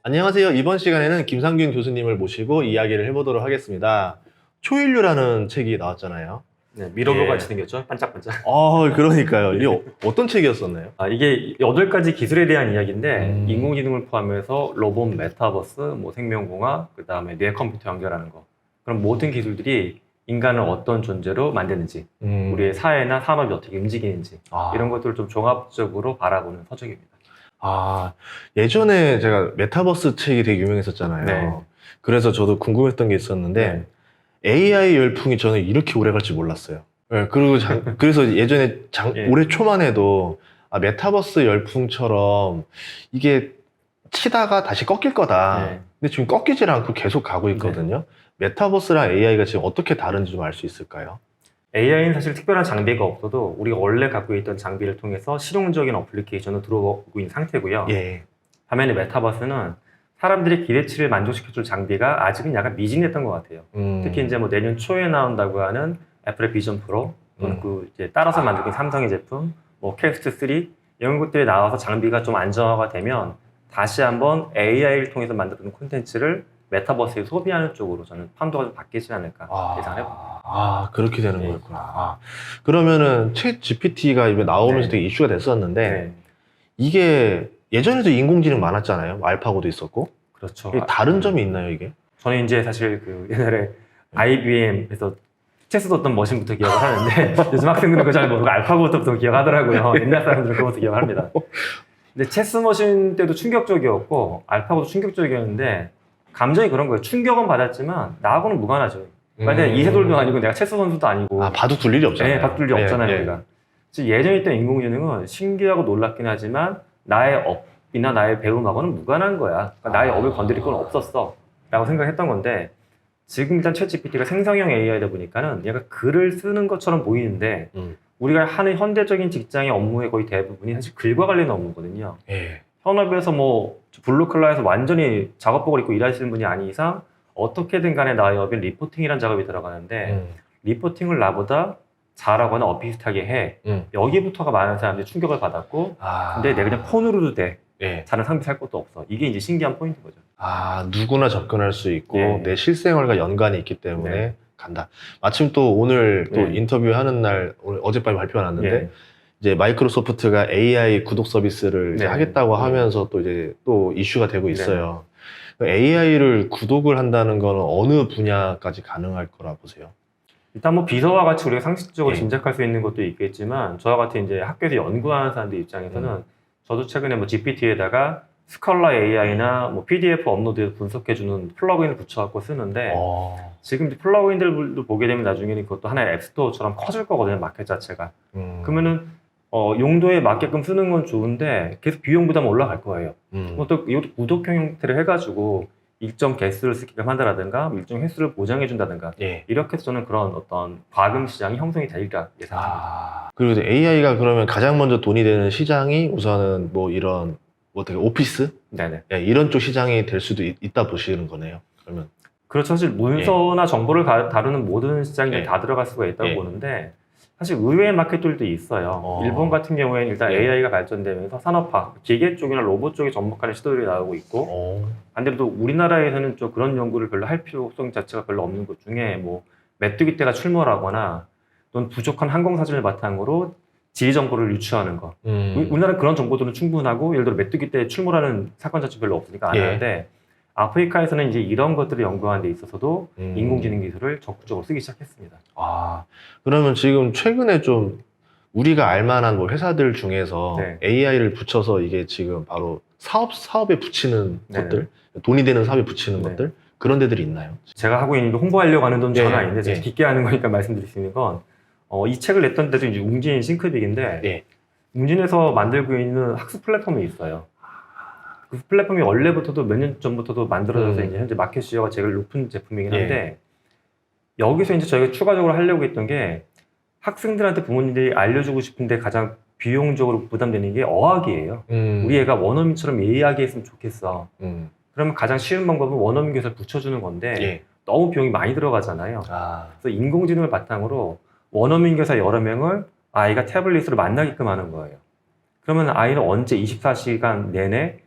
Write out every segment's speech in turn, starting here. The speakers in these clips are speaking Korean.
안녕하세요. 이번 시간에는 김상균 교수님을 모시고 이야기를 해보도록 하겠습니다. 초인류라는 책이 나왔잖아요. 네, 미러볼 예. 같이 생겼죠? 반짝반짝. 그러니까요. 이게 어떤 책이었었나요? 이게 8가지 기술에 대한 이야기인데, 음. 인공지능을 포함해서 로봇, 메타버스, 뭐 생명공학, 그 다음에 뇌 컴퓨터 연결하는 거. 그런 모든 기술들이 인간을 어떤 존재로 만드는지, 우리의 사회나 산업이 어떻게 움직이는지, 이런 것들을 좀 종합적으로 바라보는 서적입니다. 예전에 제가 메타버스 책이 되게 유명했었잖아요. 네. 그래서 저도 궁금했던 게 있었는데, AI 열풍이 저는 이렇게 오래 갈 줄 몰랐어요. 네, 그리고 그래서 예전에 예. 올해 초만 해도 메타버스 열풍처럼 이게 치다가 다시 꺾일 거다. 네. 근데 지금 꺾이질 않고 계속 가고 있거든요. 메타버스랑 AI가 지금 어떻게 다른지 좀 알 수 있을까요? AI는 사실 특별한 장비가 없어도 우리가 원래 갖고 있던 장비를 통해서 실용적인 어플리케이션을 들어오고 있는 상태고요. 예. 반면에 메타버스는 사람들의 기대치를 만족시켜줄 장비가 아직은 약간 미진했던 것 같아요. 특히 이제 뭐 내년 초에 나온다고 하는 애플의 비전 프로, 또는 그 이제 따라서 만들긴 삼성의 제품, 뭐 퀘스트 3 이런 것들이 나와서 장비가 좀 안정화가 되면 다시 한번 AI를 통해서 만드는 콘텐츠를 메타버스에 소비하는 쪽으로 저는 판도가 좀 바뀌지 않을까 예상을 해봅니다. 그렇게 되는 네. 거였구나. 그러면은 챗 GPT가 이제 나오면서 네. 되게 이슈가 됐었는데, 네, 이게 예전에도 인공지능 많았잖아요. 알파고도 있었고. 그렇죠. 이게 다른 점이 있나요, 이게? 저는 이제 사실 그 옛날에 IBM에서 체스 뒀던 머신부터 기억을 하는데 요즘 학생들은 그거 잘 모르고 알파고부터 기억하더라고요. 옛날 사람들은 그것부터 기억합니다. 근데 체스 머신 때도 충격적이었고 알파고도 충격적이었는데 감정이 그런 거예요. 충격은 받았지만 나하고는 무관하죠. 만약에 이세돌도 아니고 내가 체스 선수도 아니고 바둑 둘 일이 없잖아요. 네, 바꿀 일이 없잖아요. 우리가. 예전에 있던 인공지능은 신기하고 놀랍긴 하지만 나의 업이나 나의 배움하고는 무관한 거야. 그러니까 나의 업을 건드릴 건 없었어 라고 생각했던 건데 지금 일단 챗GPT가 생성형 AI다 보니까는 얘가 글을 쓰는 것처럼 보이는데 우리가 하는 현대적인 직장의 업무의 거의 대부분이 사실 글과 관련된 업무거든요. 예. 현업에서 뭐 블루컬러에서 완전히 작업복을 입고 일하시는 분이 아닌 이상 어떻게든 간에 나의 업인 리포팅이라는 작업이 들어가는데 리포팅을 나보다 잘하거나 비슷하게 해. 여기부터가 많은 사람들이 충격을 받았고 근데 내가 그냥 폰으로도 돼. 다른 상비 살 것도 없어. 이게 이제 신기한 포인트 거죠. 누구나 접근할 수 있고 네. 내 실생활과 연관이 있기 때문에 네. 간다. 마침 또 오늘 또 네. 인터뷰하는 날, 어젯밤에 발표가 났는데 예. 이제 마이크로소프트가 AI 구독 서비스를 이제 네. 하겠다고 하면서 또 이제 또 이슈가 되고 있어요. AI를 구독을 한다는 거는 어느 분야까지 가능할 거라 보세요? 일단 뭐 비서와 같이 우리가 상식적으로 예. 짐작할 수 있는 것도 있겠지만 저와 같은 이제 학교에서 연구하는 사람들 입장에서는 저도 최근에 뭐 GPT에다가 스컬러 AI나 뭐 PDF 업로드해서 분석해주는 플러그인을 붙여갖고 쓰는데 지금 플러그인들도 보게 되면 나중에는 그것도 하나의 앱스토어처럼 커질 거거든요. 마켓 자체가. 그러면은 용도에 맞게끔 쓰는 건 좋은데 계속 비용 부담 올라갈 거예요. 또 이것도 구독형 형태를 해가지고 일정 개수를 쓰게끔 한다든가 일정 횟수를 보장해 준다든가 이렇게 해서 저는 그런 어떤 과금 시장이 형성이 될까 예상합니다. 그리고 이제 AI가 그러면 가장 먼저 돈이 되는 시장이 우선은 뭐 이런 뭐 어떻게 오피스? 네네. 이런 쪽 시장이 될 수도 있다 보시는 거네요. 그러면 그렇죠. 사실 문서나 정보를 다루는 모든 시장에 다 들어갈 수가 있다고 보는데 사실 의외의 마켓들도 있어요. 일본 같은 경우에는 일단 AI가 발전되면서 산업화, 기계 쪽이나 로봇 쪽에 접목하는 시도들이 나오고 있고 반대로 또 우리나라에서는 좀 그런 연구를 별로 할 필요성 자체가 별로 없는 것 중에 뭐 메뚜기 떼가 출몰하거나 또는 부족한 항공사진을 바탕으로 지리 정보를 유추하는 거. 우리나라 그런 정보들은 충분하고 예를 들어 메뚜기 떼 출몰하는 사건 자체 별로 없으니까 안 하는데 아프리카에서는 이제 이런 것들을 연구하는 데 있어서도 인공지능 기술을 적극적으로 쓰기 시작했습니다. 그러면 지금 최근에 좀 우리가 알만한 뭐 회사들 중에서 AI를 붙여서 이게 지금 바로 사업에 붙이는 것들, 돈이 되는 사업에 붙이는 것들, 그런 데들이 있나요? 제가 하고 있는 게 홍보하려고 하는 돈 전혀 아닌데 제가 깊게 하는 거니까 말씀드릴 수 있는 건 이 책을 냈던 데도 이제 웅진 싱크빅인데 웅진에서 만들고 있는 학습 플랫폼이 있어요. 그 플랫폼이 원래부터도 몇 년 전부터도 만들어져서 이제 현재 마켓 시어가 제일 높은 제품이긴 한데 여기서 이제 저희가 추가적으로 하려고 했던 게 학생들한테 부모님들이 알려주고 싶은데 가장 비용적으로 부담되는 게 어학이에요. 우리 애가 원어민처럼 이야기했으면 좋겠어. 그러면 가장 쉬운 방법은 원어민 교사를 붙여주는 건데 너무 비용이 많이 들어가잖아요. 그래서 인공지능을 바탕으로 원어민 교사 여러 명을 아이가 태블릿으로 만나게끔 하는 거예요. 그러면 아이는 언제 24시간 내내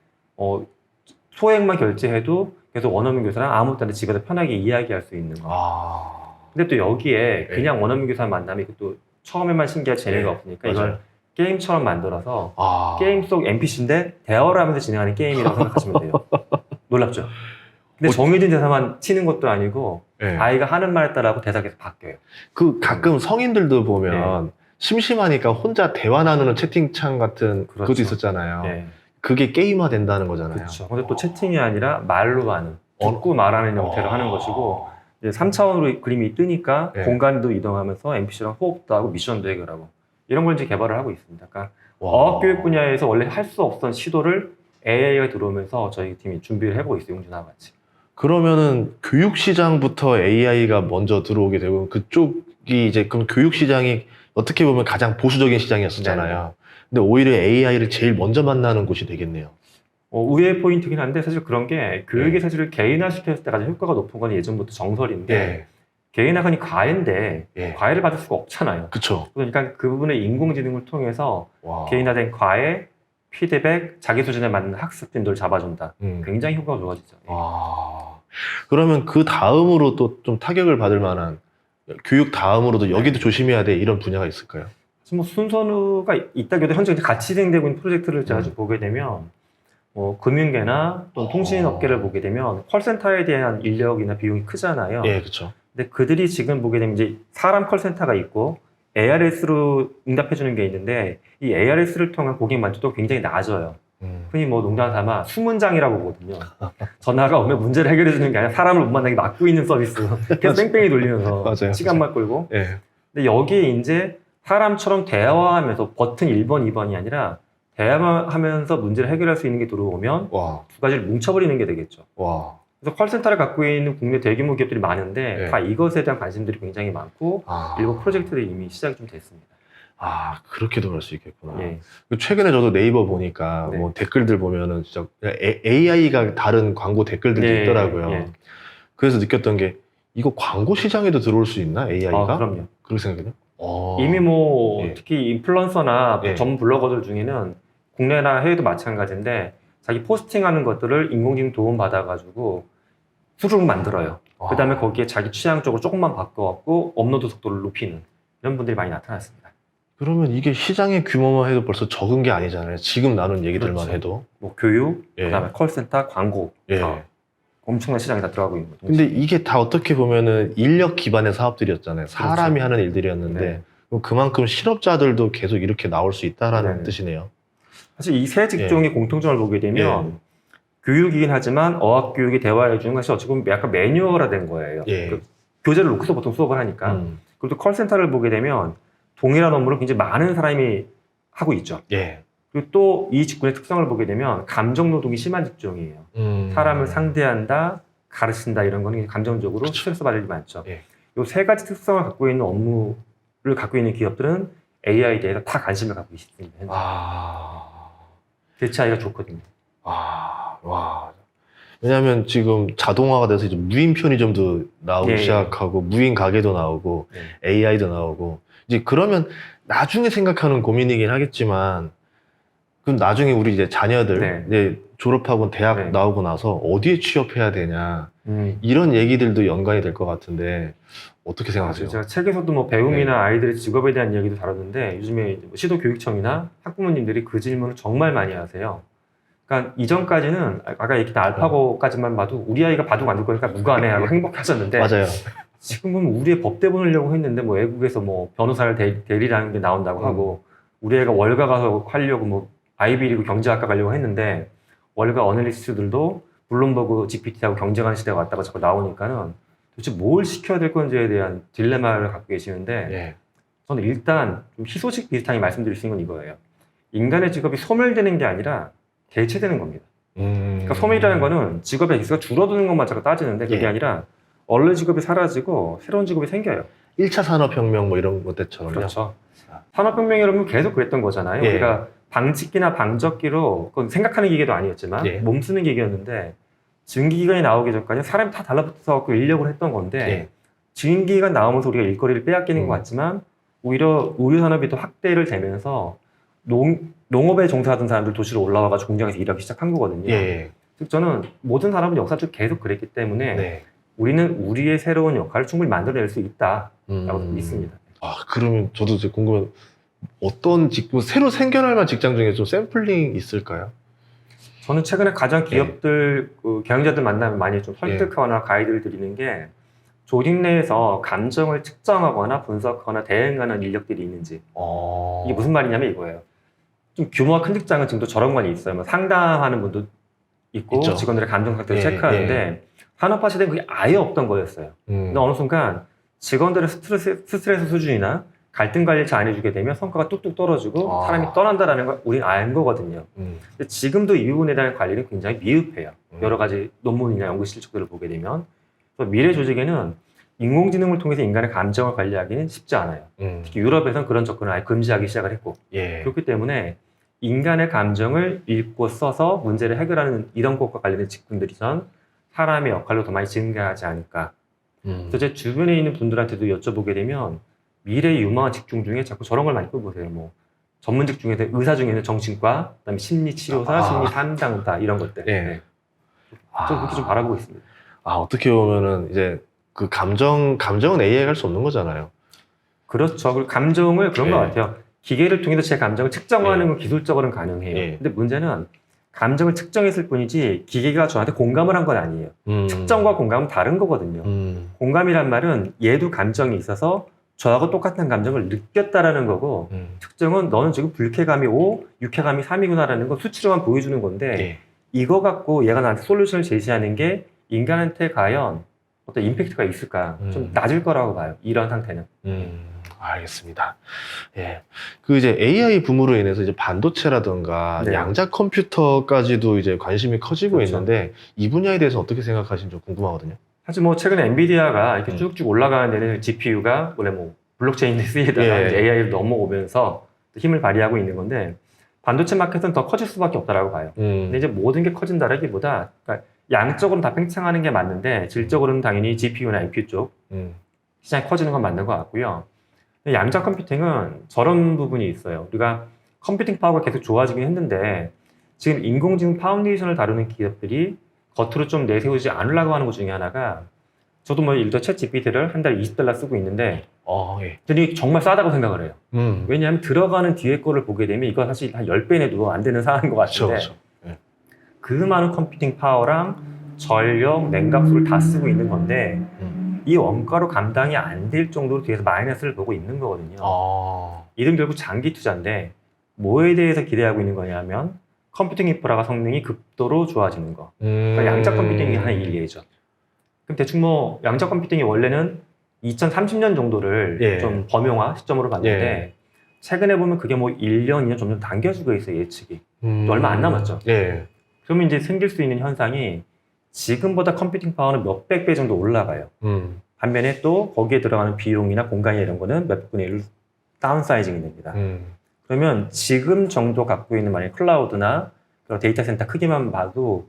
소액만 결제해도 계속 원어민 교사랑 아무 때나 집에서 편하게 이야기할 수 있는 거. 아. 근데 또 여기에 네. 그냥 원어민 교사 만나면 또 처음에만 신기할 재미가 네. 없으니까 맞아요. 이걸 게임처럼 만들어서 아. 게임 속 NPC인데 대화를 하면서 진행하는 게임이라고 생각하시면 돼요. 놀랍죠? 근데 정해진 대사만 치는 것도 아니고 네. 아이가 하는 말에 따라 대사가 계속 바뀌어요. 그 가끔 성인들도 보면 심심하니까 혼자 대화 나누는 채팅창 같은 그렇죠. 것도 있었잖아요. 네. 그게 게임화 된다는 거잖아요. 그렇죠. 근데 또 채팅이 아니라 말로 하는, 듣고 말하는 형태로 하는 것이고 이제 3차원으로 그림이 뜨니까 네. 공간도 이동하면서 NPC랑 호흡도 하고 미션도 해결하고 이런 걸 이제 개발을 하고 있습니다. 그러니까 와. 어학교육 분야에서 원래 할 수 없던 시도를 AI가 들어오면서 저희 팀이 준비를 해보고 있어요. 용준하고 같이. 그러면은 교육 시장부터 AI가 먼저 들어오게 되고 그쪽이 이제 그럼 교육 시장이 어떻게 보면 가장 보수적인 시장이었었잖아요. 근데 오히려 AI를 제일 먼저 만나는 곳이 되겠네요. 의외의 포인트긴 한데 사실 그런 게 교육의 사실을 개인화시켰을 때 가장 효과가 높은 건 예전부터 정설인데 개인화가 과외인데 과외를 받을 수가 없잖아요. 그렇죠. 그러니까 그 부분에 인공지능을 통해서 와. 개인화된 과외, 피드백, 자기 수준에 맞는 학습 빈도를 잡아준다. 굉장히 효과가 좋아지죠. 와. 그러면 그 다음으로 또 좀 타격을 받을 만한 교육 다음으로도 여기도 조심해야 돼 이런 분야가 있을까요? 뭐 순서가 있다기도 현재 같이 진행되고 있는 프로젝트를 자주 보게 되면 금융계나 또 통신업계를 보게 되면 콜센터에 대한 인력이나 비용이 크잖아요. 예, 그렇죠. 근데 그들이 지금 보게 되면 이제 사람 콜센터가 있고 ARS로 응답해주는 게 있는데 이 ARS를 통한 고객 만족도가 굉장히 낮아요. 흔히 뭐 농담 삼아 수문장이라고 보거든요. 전화가 오면 문제를 해결해 주는 게 아니라 사람을 못 만나게 막고 있는 서비스. 계속 뺑뺑이 돌리면서 맞아요. 시간만 끌고. 예. 근데 여기에 이제 사람처럼 대화하면서 버튼 1번, 2번이 아니라 대화하면서 문제를 해결할 수 있는 게 들어오면 와. 두 가지를 뭉쳐버리는 게 되겠죠. 와. 그래서 콜센터를 갖고 있는 국내 대규모 기업들이 많은데 다 이것에 대한 관심들이 굉장히 많고 일부 프로젝트들이 이미 시작이 좀 됐습니다. 아, 그렇게도 볼 수 있겠구나. 예. 최근에 저도 네이버 보니까 뭐 댓글들 보면은 진짜 AI가 다른 광고 댓글들이 있더라고요. 그래서 느꼈던 게 이거 광고 시장에도 들어올 수 있나 AI가? 그럼요. 그렇게 생각해요? 이미 뭐 특히 인플루언서나 전문 블로거들 중에는 국내나 해외도 마찬가지인데 자기 포스팅하는 것들을 인공지능 도움 받아가지고 수르륵 만들어요. 그 다음에 거기에 자기 취향 쪽으로 조금만 바꿔갖고 업로드 속도를 높이는 이런 분들이 많이 나타났습니다. 그러면 이게 시장의 규모만 해도 벌써 적은 게 아니잖아요. 지금 나눈 얘기들만 그렇죠. 해도. 뭐 교육, 그다음에 콜센터, 광고 엄청난 시장이 다 들어가고 있는 거죠. 근데 이게 다 어떻게 보면은 인력 기반의 사업들이었잖아요. 사람이 하는 일들이었는데 그만큼 실업자들도 계속 이렇게 나올 수 있다라는 뜻이네요. 사실 이 세 직종의 공통점을 보게 되면 교육이긴 하지만 어학교육이 대화해 주는 것이 어찌 보면 약간 매뉴얼화된 거예요. 그 교재를 놓고서 보통 수업을 하니까. 그리고 또 콜센터를 보게 되면 동일한 업무를 굉장히 많은 사람이 하고 있죠. 그리고 또 이 직군의 특성을 보게 되면 감정 노동이 심한 직종이에요. 사람을 상대한다, 가르친다 이런 거는 감정적으로 스트레스 받을 일이 많죠. 이 세 가지 특성을 갖고 있는 업무를 갖고 있는 기업들은 AI에 대해서 다 관심을 갖고 있습니다. 대체하기가 좋거든요. 와. 왜냐하면 지금 자동화가 돼서 이제 무인 편의점도 나오기 시작하고 무인 가게도 나오고 AI도 나오고 이제 그러면 나중에 생각하는 고민이긴 하겠지만 그럼 나중에 우리 이제 자녀들 이제 졸업하고 대학 나오고 나서 어디에 취업해야 되냐 이런 얘기들도 연관이 될 것 같은데 어떻게 생각하세요? 제가 책에서도 뭐 배움이나 아이들의 직업에 대한 이야기도 다뤘는데 요즘에 시도교육청이나 학부모님들이 그 질문을 정말 많이 하세요. 그러니까 이전까지는 아까 얘기했던 알파고까지만 봐도 우리 아이가 바둑 안 둘 거니까 무관해 하고 행복하셨는데 맞아요. 지금은 우리의 법대 보내려고 했는데 뭐 외국에서 뭐 변호사를 대리라는 게 나온다고 하고 우리 애가 월가 가서 하려고 뭐 아이비리그 경제학과 가려고 했는데 월가 어널리스트들도 블룸버그 GPT하고 경쟁하는 시대가 왔다가 자꾸 나오니까는 도대체 뭘 시켜야 될 건지에 대한 딜레마를 갖고 계시는데 저는 일단 좀 희소식 비슷하게 말씀드릴 수 있는 건 이거예요. 인간의 직업이 소멸되는 게 아니라 대체되는 겁니다. 그러니까 소멸이라는 거는 직업의 기수가 줄어드는 것만 자꾸 따지는데 그게 아니라 원래 직업이 사라지고 새로운 직업이 생겨요. 1차 산업혁명 뭐 이런 것 때처럼요. 그렇죠. 산업혁명이라면 계속 그랬던 거잖아요. 우리가 방직기나 방적기로 그건 생각하는 기계도 아니었지만 몸 쓰는 기계였는데 증기기관이 나오기 전까지 사람이 다 달라붙어서 인력을 했던 건데 증기기관 나오면서 우리가 일거리를 빼앗기는 것 같지만 오히려 의료산업이 더 확대를 되면서 농업에 종사하던 사람들 도시로 올라와가지고 공장에서 일하기 시작한 거거든요. 즉 저는 모든 사람은 역사 중 계속 그랬기 때문에 네. 우리는 우리의 새로운 역할을 충분히 만들어낼 수 있다라고 믿습니다. 아, 그러면 저도 이제 궁금한 어떤 직무 새로 생겨날 만한 직장 중에 좀 샘플링 있을까요? 저는 최근에 가장 기업들 그 경영자들 만나면 많이 좀 설득하거나 가이드를 드리는 게 조직 내에서 감정을 측정하거나 분석하거나 대응하는 인력들이 있는지. 이게 무슨 말이냐면 이거예요. 좀 규모가 큰 직장은 지금도 저런 관이 있어요. 뭐 상담하는 분도 있고 있죠. 직원들의 감정 상태를 체크하는데 산업화 시대는 그게 아예 없던 거였어요. 근데 어느 순간 직원들의 스트레스 수준이나 갈등 관리를 잘 안 해주게 되면 성과가 뚝뚝 떨어지고 사람이 떠난다는 걸 우리는 알 거거든요. 근데 지금도 이 부분에 대한 관리는 굉장히 미흡해요. 여러 가지 논문이나 연구 실적들을 보게 되면 그래서 미래 조직에는 인공지능을 통해서 인간의 감정을 관리하기는 쉽지 않아요. 특히 유럽에서는 그런 접근을 아예 금지하기 시작을 했고 그렇기 때문에 인간의 감정을 읽고 써서 문제를 해결하는 이런 것과 관련된 직군들이 전 사람의 역할로 더 많이 증가하지 않을까. 그래서 제 주변에 있는 분들한테도 여쭤보게 되면 미래의 유망한 직종 중에 자꾸 저런 걸 많이 꼽으세요. 뭐 전문직 중에서 의사 중에는 정신과, 그다음에 심리치료사, 심리상담사 이런 것들. 네. 좀 그렇게 좀 바라보고 있습니다. 아, 어떻게 보면은 이제 그 감정은 AI가 할 수 없는 거잖아요. 그렇죠. 그리고 감정을 그런 것 같아요. 기계를 통해서 제 감정을 측정하는 건 기술적으로는 가능해요. 근데 문제는 감정을 측정했을 뿐이지 기계가 저한테 공감을 한 건 아니에요. 측정과 공감은 다른 거거든요. 공감이란 말은 얘도 감정이 있어서 저하고 똑같은 감정을 느꼈다라는 거고 측정은 너는 지금 불쾌감이 5, 유쾌감이 3이구나라는 거 수치로만 보여주는 건데 이거 갖고 얘가 나한테 솔루션을 제시하는 게 인간한테 과연 어떤 임팩트가 있을까? 좀 낮을 거라고 봐요. 이런 상태는. 알겠습니다. 예. 그 이제 AI 붐으로 인해서 이제 반도체라든가 양자 컴퓨터까지도 이제 관심이 커지고 있는데 이 분야에 대해서 어떻게 생각하시는지 좀 궁금하거든요. 사실 뭐 최근에 엔비디아가 이렇게 쭉쭉 올라가는 데는 GPU가 원래 뭐 블록체인 SE에다가 이제 AI를 넘어오면서 힘을 발휘하고 있는 건데 반도체 마켓은 더 커질 수밖에 없다라고 봐요. 근데 이제 모든 게 커진다라기보다 그러니까 양적으로는 다 팽창하는 게 맞는데 질적으로는 당연히 GPU나 NPU 쪽 시장이 커지는 건 맞는 것 같고요. 양자 컴퓨팅은 저런 부분이 있어요. 우리가 컴퓨팅 파워가 계속 좋아지긴 했는데 지금 인공지능 파운데이션을 다루는 기업들이 겉으로 좀 내세우지 않으려고 하는 것 중에 하나가 저도 뭐 예를 들어 챗 GPT를 한 달에 $20 쓰고 있는데 근데 정말 싸다고 생각을 해요. 왜냐하면 들어가는 뒤에 거를 보게 되면 이거 사실 한 10배 내도 안 되는 상황인 것 같은데 그 많은 컴퓨팅 파워랑 전력, 냉각수를 다 쓰고 있는 건데 이 원가로 감당이 안 될 정도로 뒤에서 마이너스를 보고 있는 거거든요. 이는 결국 장기 투자인데 뭐에 대해서 기대하고 있는 거냐면 컴퓨팅 인프라가 성능이 급도로 좋아지는 거. 그러니까 양자 컴퓨팅이 하나의 일례죠. 그럼 대충 뭐 양자 컴퓨팅이 원래는 2030년 정도를 좀 범용화 시점으로 봤는데 최근에 보면 그게 뭐 1년, 2년 점점 당겨지고 있어요, 예측이. 또 얼마 안 남았죠. 그러면 이제 생길 수 있는 현상이 지금보다 컴퓨팅 파워는 몇백 배 정도 올라가요. 반면에 또 거기에 들어가는 비용이나 공간이나 이런 거는 몇 분의 1로 다운사이징이 됩니다. 그러면 지금 정도 갖고 있는 만약 클라우드나 그런 데이터 센터 크기만 봐도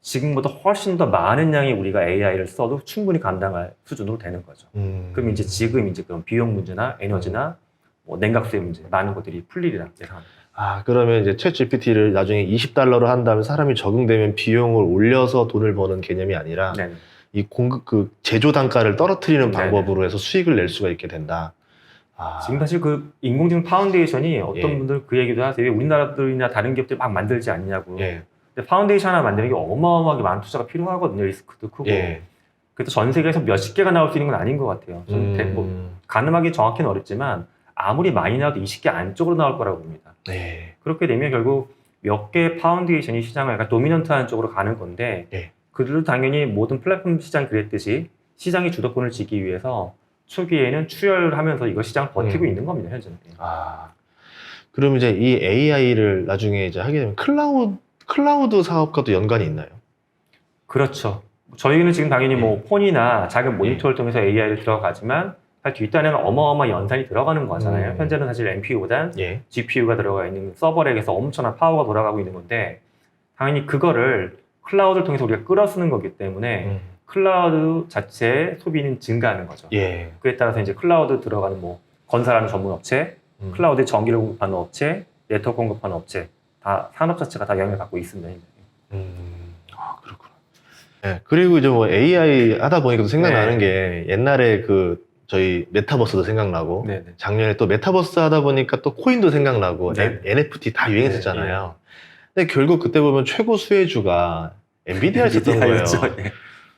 지금보다 훨씬 더 많은 양의 우리가 AI를 써도 충분히 감당할 수준으로 되는 거죠. 그럼 이제 지금 이제 그런 비용 문제나 에너지나 뭐 냉각수의 문제 많은 것들이 풀리리라 예상합니다. 아, 그러면 이제 챗 GPT를 나중에 $20로 한다면 사람이 적응되면 비용을 올려서 돈을 버는 개념이 아니라 이 그 제조 단가를 떨어뜨리는 방법으로 해서 수익을 낼 수가 있게 된다. 지금 사실 그 인공지능 파운데이션이 어떤 분들 그 얘기도 하세요. 우리나라들이나 다른 기업들이 막 만들지 않냐고. 근데 파운데이션 하나 만드는 게 어마어마하게 많은 투자가 필요하거든요. 리스크도 크고. 그래서 전 세계에서 몇십 개가 나올 수 있는 건 아닌 것 같아요. 뭐 가늠하기 정확히는 어렵지만 아무리 많이 나와도 20개 안쪽으로 나올 거라고 봅니다. 그렇게 되면 결국 몇 개의 파운데이션이 시장을 약간 도미넌트한 쪽으로 가는 건데 그들도 당연히 모든 플랫폼 시장 그랬듯이 시장의 주도권을 쥐기 위해서 초기에는 출혈하면서 이거 시장을 버티고 있는 겁니다, 현재는. 그럼 이제 이 AI를 나중에 이제 하게 되면 클라우드 사업과도 연관이 있나요? 그렇죠. 저희는 지금 당연히 뭐 폰이나 작은 모니터를 통해서 AI를 들어가지만 사실 뒷단에는 어마어마한 연산이 들어가는 거잖아요. 현재는 사실 NPU보단 GPU가 들어가 있는 서버렉에서 엄청난 파워가 돌아가고 있는 건데 당연히 그거를 클라우드를 통해서 우리가 끌어쓰는 거기 때문에 클라우드 자체의 소비는 증가하는 거죠. 그에 따라서 이제 클라우드 들어가는 뭐 건설하는 전문 업체, 클라우드에 전기를 공급하는 업체, 네트워크 공급하는 업체 다 산업 자체가 다 영향을 받고 있습니다. 아, 그렇구나. 네, 그리고 이제 뭐 AI 하다 보니까 또 생각나는 게 옛날에 그 저희 메타버스도 생각나고 네네. 작년에 또 메타버스 하다 보니까 또 코인도 생각나고 네. NFT 다 유행했었잖아요. 근데 결국 그때 보면 최고 수혜주가 엔비디아였었던 거예요. 네.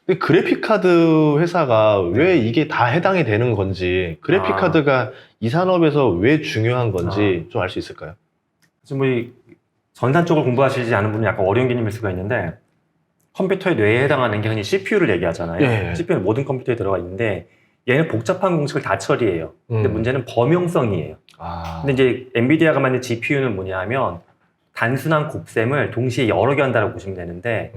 근데 그래픽 카드 회사가 네. 왜 이게 다 해당이 되는 건지, 그래픽 카드가 이 산업에서 왜 중요한 건지 좀 알 수 있을까요? 지금 뭐 전산 쪽을 공부하시지 않은 분은 약간 어려운 개념일 수가 있는데 컴퓨터의 뇌에 해당하는 게 흔히 CPU를 얘기하잖아요. 예. CPU는 모든 컴퓨터에 들어가 있는데 얘는 복잡한 공식을 다 처리해요. 근데 문제는 범용성이에요. 근데 이제 엔비디아가 만든 GPU는 뭐냐 하면 단순한 곱셈을 동시에 여러 개 한다고 보시면 되는데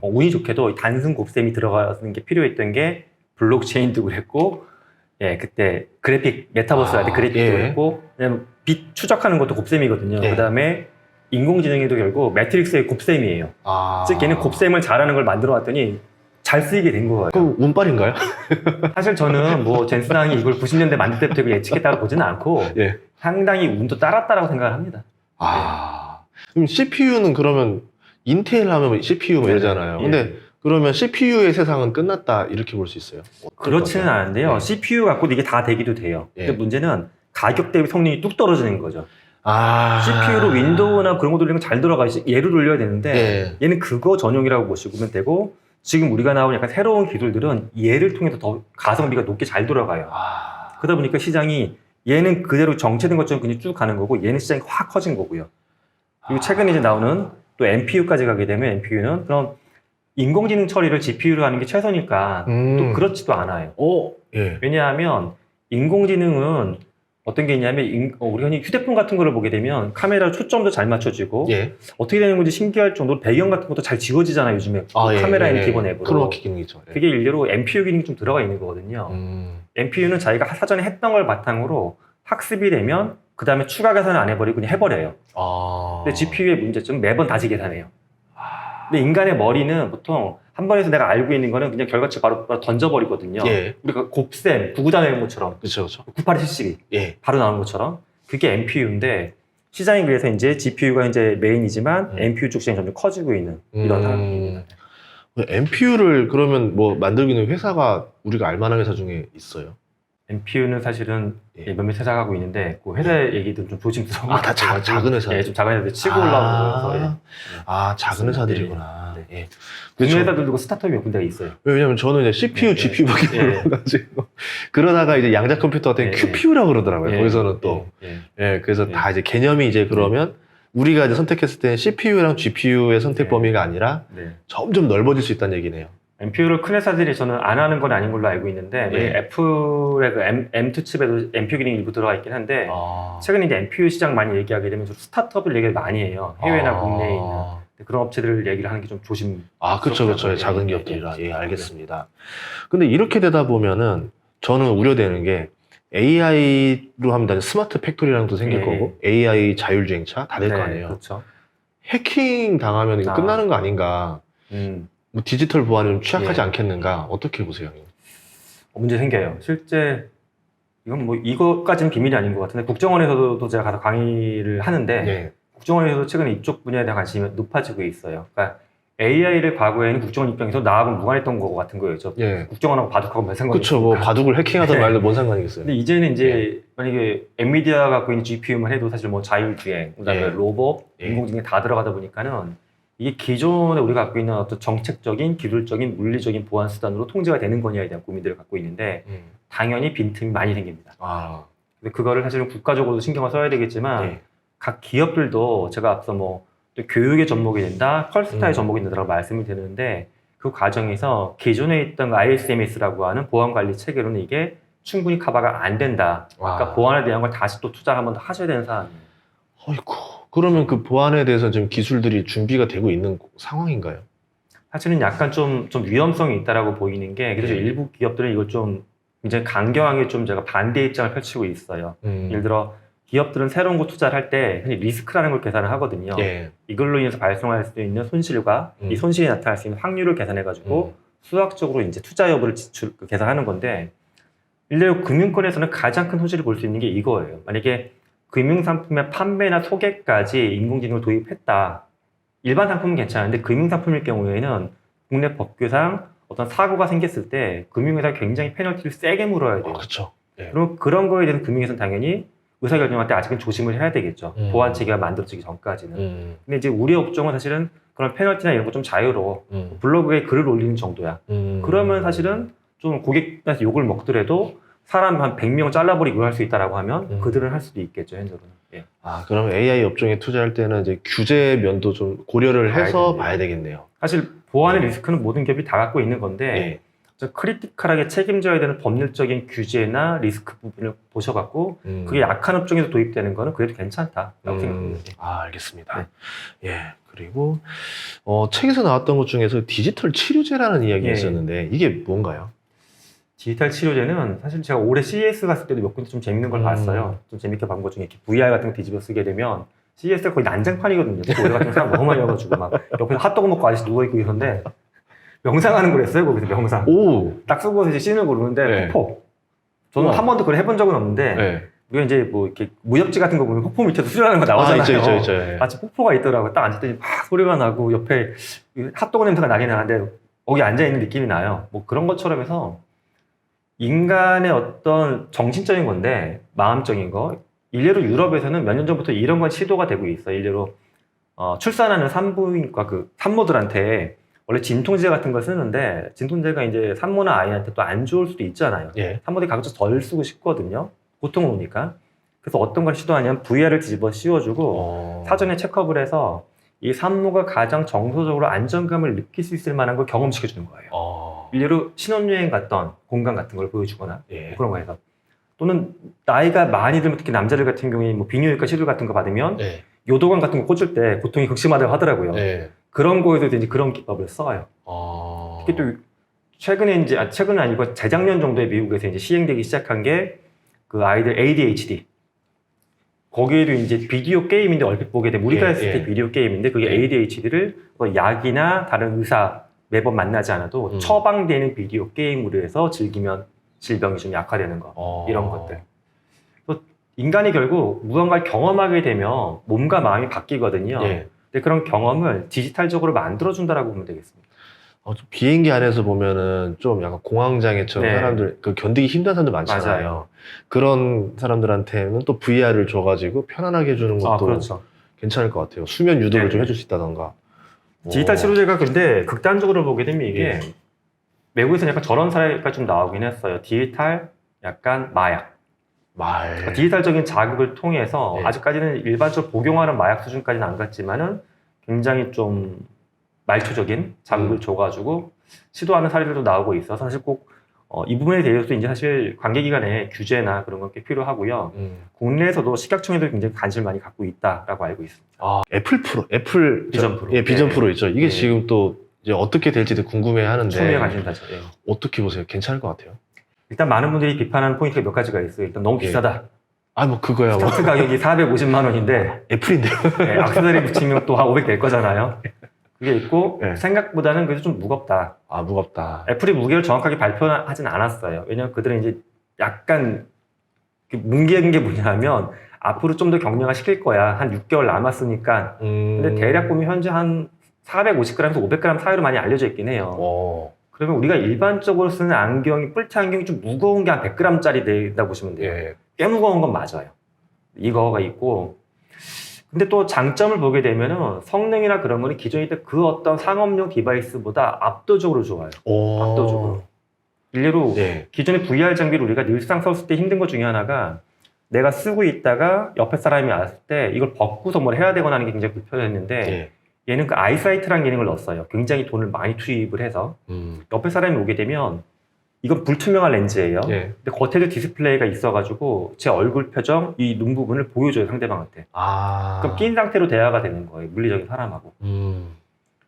운이 좋게도 단순 곱셈이 들어가는 게 필요했던 게 블록체인도 그랬고 그때 그래픽 메타버스 할 때 그래픽도 그랬고 왜냐면 빛 추적하는 것도 곱셈이거든요. 그 다음에 인공지능에도 결국 매트릭스의 곱셈이에요. 즉 얘는 곱셈을 잘하는 걸 만들어 왔더니 잘 쓰이게 된 거예요. 그럼 운빨인가요? 사실 저는 뭐 젠슨왕이 이걸 90년대 만들 때부터 예측했다고 보지는 않고 상당히 운도 따랐다라고 생각을 합니다. 그럼 CPU는 그러면 인텔 하면 CPU 뭐 이러잖아요. 근데 그러면 CPU의 세상은 끝났다 이렇게 볼 수 있어요? 그렇지는 않은데요. CPU 갖고도 이게 다 되기도 돼요. 근데 문제는 가격 대비 성능이 뚝 떨어지는 거죠. CPU로 윈도우나 그런 거 돌리는 건 잘 돌아가 얘로 돌려야 되는데 얘는 그거 전용이라고 보시면 되고 지금 우리가 나온 약간 새로운 기술들은 얘를 통해서 더 가성비가 높게 잘 돌아가요. 그러다 보니까 시장이 얘는 그대로 정체된 것처럼 그냥 쭉 가는 거고 얘는 시장이 확 커진 거고요. 그리고 최근에 이제 나오는 또 NPU까지 가게 되면 NPU는 그럼 인공지능 처리를 GPU로 하는 게 최선일까? 또 그렇지도 않아요. 왜냐하면 인공지능은 어떤 게 있냐면 우리가 흔히 휴대폰 같은 거를 보게 되면 카메라 초점도 잘 맞춰지고 어떻게 되는 건지 신기할 정도로 배경 같은 것도 잘 지워지잖아요. 요즘에 카메라에는 기본 앱으로. 크로마키 기능이죠. 그게 일례로 NPU 기능이 좀 들어가 있는 거거든요. NPU는 자기가 사전에 했던 걸 바탕으로 학습이 되면 그 다음에 추가 계산을 안 해버리고 그냥 해버려요. 근데 GPU의 문제점은 매번 다시 계산해요. 근데 인간의 머리는 보통 한 번에서 내가 알고 있는 거는 그냥 결과치 바로 던져버리거든요. 우리가 곱셈, 구구단 외운 것처럼. 9872. 바로 나오는 것처럼. 그게 NPU인데, 시장이 그래서 이제 GPU가 이제 메인이지만 NPU 쪽 시장이 점점 커지고 있는 이런 상황입니다. NPU를 그러면 뭐 만들고 있는 회사가 우리가 알만한 회사 중에 있어요? NPU는 사실은 몇몇 회사가 하고 있는데 그 회사 얘기도 좀 조심스러운 다 작은 회사? 좀 작은 회사들 치고 올라오는 거여서 작은 회사들이구나. 그런 회사들도 스타트업이 몇 군데가 있어요. 왜냐면 저는 이제 CPU, GPU밖에 몰라가지고 그러다가 이제 양자 컴퓨터 같은 QPU라고 그러더라고요. 거기서는 또 그래서 다 이제 개념이 이제 그러면 우리가 이제 선택했을 때 CPU랑 GPU의 선택 범위가 아니라 점점 넓어질 수 있다는 얘기네요. NPU를 큰 회사들이 저는 안 하는 건 아닌 걸로 알고 있는데 애플의 그 M2 칩에도 NPU 기능이 일부 들어가 있긴 한데 최근에 이제 NPU 시장 많이 얘기하게 되면 좀 스타트업을 얘기를 많이 해요. 해외나 국내에 있는 그런 업체들을 얘기를 하는 게 좀 조심. 그렇죠. 작은 기업들이라. 알겠습니다. 근데 이렇게 되다 보면은 저는 우려되는 게 AI로 하면 스마트 팩토리라는 것도 생길 거고 AI 자율주행차 다 될 거 아니에요. 그렇죠. 해킹 당하면 이거 끝나는 거 아닌가? 뭐 디지털 보안은 취약하지 않겠는가? 어떻게 보세요? 문제 생겨요. 실제 이건 뭐 이거까지는 비밀이 아닌 것 같은데 국정원에서도 제가 가서 강의를 하는데 국정원에서도 최근에 이쪽 분야에 대한 관심이 높아지고 있어요. 그러니까 AI를 과거에는 국정원 입장에서 나하고 무관했던 거 같은 거예요. 국정원하고 바둑하고 별 상관이 그렇죠. 뭐 바둑을 해킹하든 말든 뭔 상관이겠어요. 근데 이제는 이제 만약에 엔비디아 갖고 있는 GPU만 해도 사실 뭐 자율주행, 그다음에 로봇, 인공지능 다 들어가다 보니까는 이게 기존에 우리가 갖고 있는 어떤 정책적인, 기술적인, 물리적인 보안 수단으로 통제가 되는 거냐에 대한 고민들을 갖고 있는데 당연히 빈틈이 많이 생깁니다. 근데 그거를 사실은 국가적으로도 신경을 써야 되겠지만 각 기업들도 제가 앞서 뭐 또 교육의 접목이 된다, 펄스타의 접목이 된다라고 말씀을 드리는데 그 과정에서 기존에 있던 ISMS라고 하는 보안 관리 체계로는 이게 충분히 커버가 안 된다. 그러니까 보안에 대한 걸 다시 또 투자를 한 번 더 하셔야 되는 상황이에요. 어이구. 그러면 그 보안에 대해서 지금 기술들이 준비가 되고 있는 상황인가요? 사실은 약간 좀 위험성이 있다라고 보이는 게 그래서 일부 기업들은 이걸 좀 굉장히 강경하게 좀 제가 반대 입장을 펼치고 있어요. 예를 들어 기업들은 새로운 거 투자를 할 때 리스크라는 걸 계산을 하거든요. 이걸로 인해서 발생할 수 있는 손실과 이 손실이 나타날 수 있는 확률을 계산해가지고 수학적으로 이제 투자 여부를 계산하는 건데 일례로 금융권에서는 가장 큰 손실을 볼 수 있는 게 이거예요. 만약에 금융상품의 판매나 소개까지 인공지능을 도입했다. 일반 상품은 괜찮은데 금융상품일 경우에는 국내 법규상 어떤 사고가 생겼을 때 금융회사가 굉장히 페널티를 세게 물어야 돼요. 그렇죠. 예. 그럼 그런 거에 대해서 금융회사는 당연히 의사결정할 때 아직은 조심을 해야 되겠죠. 보완 체계가 만들어지기 전까지는. 근데 이제 우리 업종은 사실은 그런 페널티나 이런 거 좀 자유로워. 블로그에 글을 올리는 정도야. 그러면 사실은 좀 고객한테 욕을 먹더라도 사람 한 100명 잘라버리고 할 수 있다라고 하면 그들은 할 수도 있겠죠, 현재로는. 예. 아, 그럼 AI 업종에 투자할 때는 이제 규제 면도 좀 고려를 해서 봐야 되겠네요. 사실 보안의 리스크는 모든 기업이 다 갖고 있는 건데 좀 크리티컬하게 책임져야 되는 법률적인 규제나 리스크 부분을 보셔갖고 그게 약한 업종에서 도입되는 거는 그래도 괜찮다라고 생각합니다. 아, 알겠습니다. 예. 그리고 책에서 나왔던 것 중에서 디지털 치료제라는 이야기가 있었는데 이게 뭔가요? 디지털 치료제는 사실 제가 올해 CES 갔을 때도 몇 군데 좀 재밌는 걸 봤어요. 좀 재밌게 본 것 중에 이렇게 VR 같은 거 뒤집어 쓰게 되면 CES가 거의 난장판이거든요. 올해 같은 사람 너무 많이 와가지고 막 옆에서 핫도그 먹고 아저씨 누워있고 이러는데 명상하는 걸 했어요. 거기서 명상. 오. 딱 쓰고 이제 씬을 고르는데 폭포. 저는 한 번도 그걸 해본 적은 없는데 우리가 이제 뭐 이렇게 무협지 같은 거 보면 폭포 밑에서 수련하는 거 나오잖아요. 있죠. 마치 폭포가 있더라고요. 딱 앉았더니 막 소리가 나고 옆에 핫도그 냄새가 나긴 나는데 거기 앉아있는 느낌이 나요. 뭐 그런 것처럼 해서 인간의 어떤 정신적인 건데 마음적인 거 일례로 유럽에서는 몇 년 전부터 이런 건 시도가 되고 있어요. 일례로 출산하는 산부인과 그 산모들한테 원래 진통제 같은 걸 쓰는데 진통제가 이제 산모나 아이한테 또 안 좋을 수도 있잖아요. 산모들이 가급적 덜 쓰고 싶거든요. 고통을 오니까. 그래서 어떤 걸 시도하냐면 VR을 뒤집어 씌워주고 사전에 체크업을 해서 이 산모가 가장 정서적으로 안정감을 느낄 수 있을 만한 걸 경험시켜주는 거예요. 일례로 신혼여행 갔던 공간 같은 걸 보여주거나 뭐 그런 거 해서 또는 나이가 많이 들면 특히 남자들 같은 경우에 뭐 비뇨기과 시술 같은 거 받으면 요도관 같은 거 꽂을 때 고통이 극심하다고 하더라고요. 그런 거에서도 이제 그런 기법을 써요. 특히 또 최근에 이제 최근은 아니고 재작년 정도에 미국에서 이제 시행되기 시작한 게 그 아이들 ADHD. 거기에도 이제 비디오 게임인데 얼핏 보게 되면 우리가 했을 때 비디오 게임인데 그게 ADHD를 약이나 다른 의사 매번 만나지 않아도 처방되는 비디오 게임으로 해서 즐기면 질병이 좀 약화되는 거 이런 것들. 또 인간이 결국 무언가를 경험하게 되면 몸과 마음이 바뀌거든요. 근데 그런 경험을 디지털적으로 만들어준다라고 보면 되겠습니다. 좀 비행기 안에서 보면은 좀 약간 공황장애처럼 사람들 견디기 힘든 사람들 많잖아요. 맞아요. 그런 사람들한테는 또 VR을 줘가지고 편안하게 해주는 것도 그렇죠. 괜찮을 것 같아요. 수면 유도를 좀 해줄 수 있다던가. 디지털 치료제가 근데 극단적으로 보게 되면 이게 외국에서는 약간 저런 사례가 좀 나오긴 했어요. 디지털 약간 마약. 디지털적인 자극을 통해서 아직까지는 일반적으로 복용하는 마약 수준까지는 안 갔지만은 굉장히 좀 말초적인 자극을 줘가지고 시도하는 사례들도 나오고 있어서 사실 꼭 이 부분에 대해서도 이제 사실 관계기관의 규제나 그런 게 필요하고요. 국내에서도 식약청에도 굉장히 관심을 많이 갖고 있다라고 알고 있습니다. 애플 프로, 애플 비전 프로. 비전 프로 있죠. 이게 지금 또 이제 어떻게 될지도 궁금해하는데 소비에 관심 가죠. 어떻게 보세요? 괜찮을 것 같아요? 일단 많은 분들이 비판하는 포인트가 몇 가지가 있어요. 일단 너무 비싸다. 뭐 그거야. 스타트 가격이 450만 원인데 애플인데요. 액세서리 붙이면 또 한 500 될 거잖아요. 그게 있고 생각보다는 그래도 좀 무겁다. 무겁다. 애플이 무게를 정확하게 발표하진 않았어요. 왜냐면 그들은 이제 약간 뭉개는 게 뭐냐면 앞으로 좀 더 경량화 시킬 거야. 한 6개월 남았으니까. 근데 대략 보면 현재 한 450g에서 500g 사이로 많이 알려져 있긴 해요. 그러면 우리가 일반적으로 쓰는 안경이 뿔테 안경이 좀 무거운 게 한 100g짜리 된다고 보시면 돼요. 꽤 무거운 건 맞아요. 이거가 있고 근데 또 장점을 보게 되면은 성능이나 그런 거는 기존에 있던 그 어떤 상업용 디바이스보다 압도적으로 좋아요. 압도적으로. 일례로 기존의 VR 장비를 우리가 늘상 썼을 때 힘든 것 중에 하나가 내가 쓰고 있다가 옆에 사람이 왔을 때 이걸 벗고서 뭘 해야 되거나 하는 게 굉장히 불편했는데 얘는 그 아이사이트라는 기능을 넣었어요. 굉장히 돈을 많이 투입을 해서 옆에 사람이 오게 되면 이건 불투명한 렌즈예요. 근데 겉에도 디스플레이가 있어가지고 제 얼굴 표정, 이 눈 부분을 보여줘요, 상대방한테. 그럼 낀 상태로 대화가 되는 거예요, 물리적인 사람하고.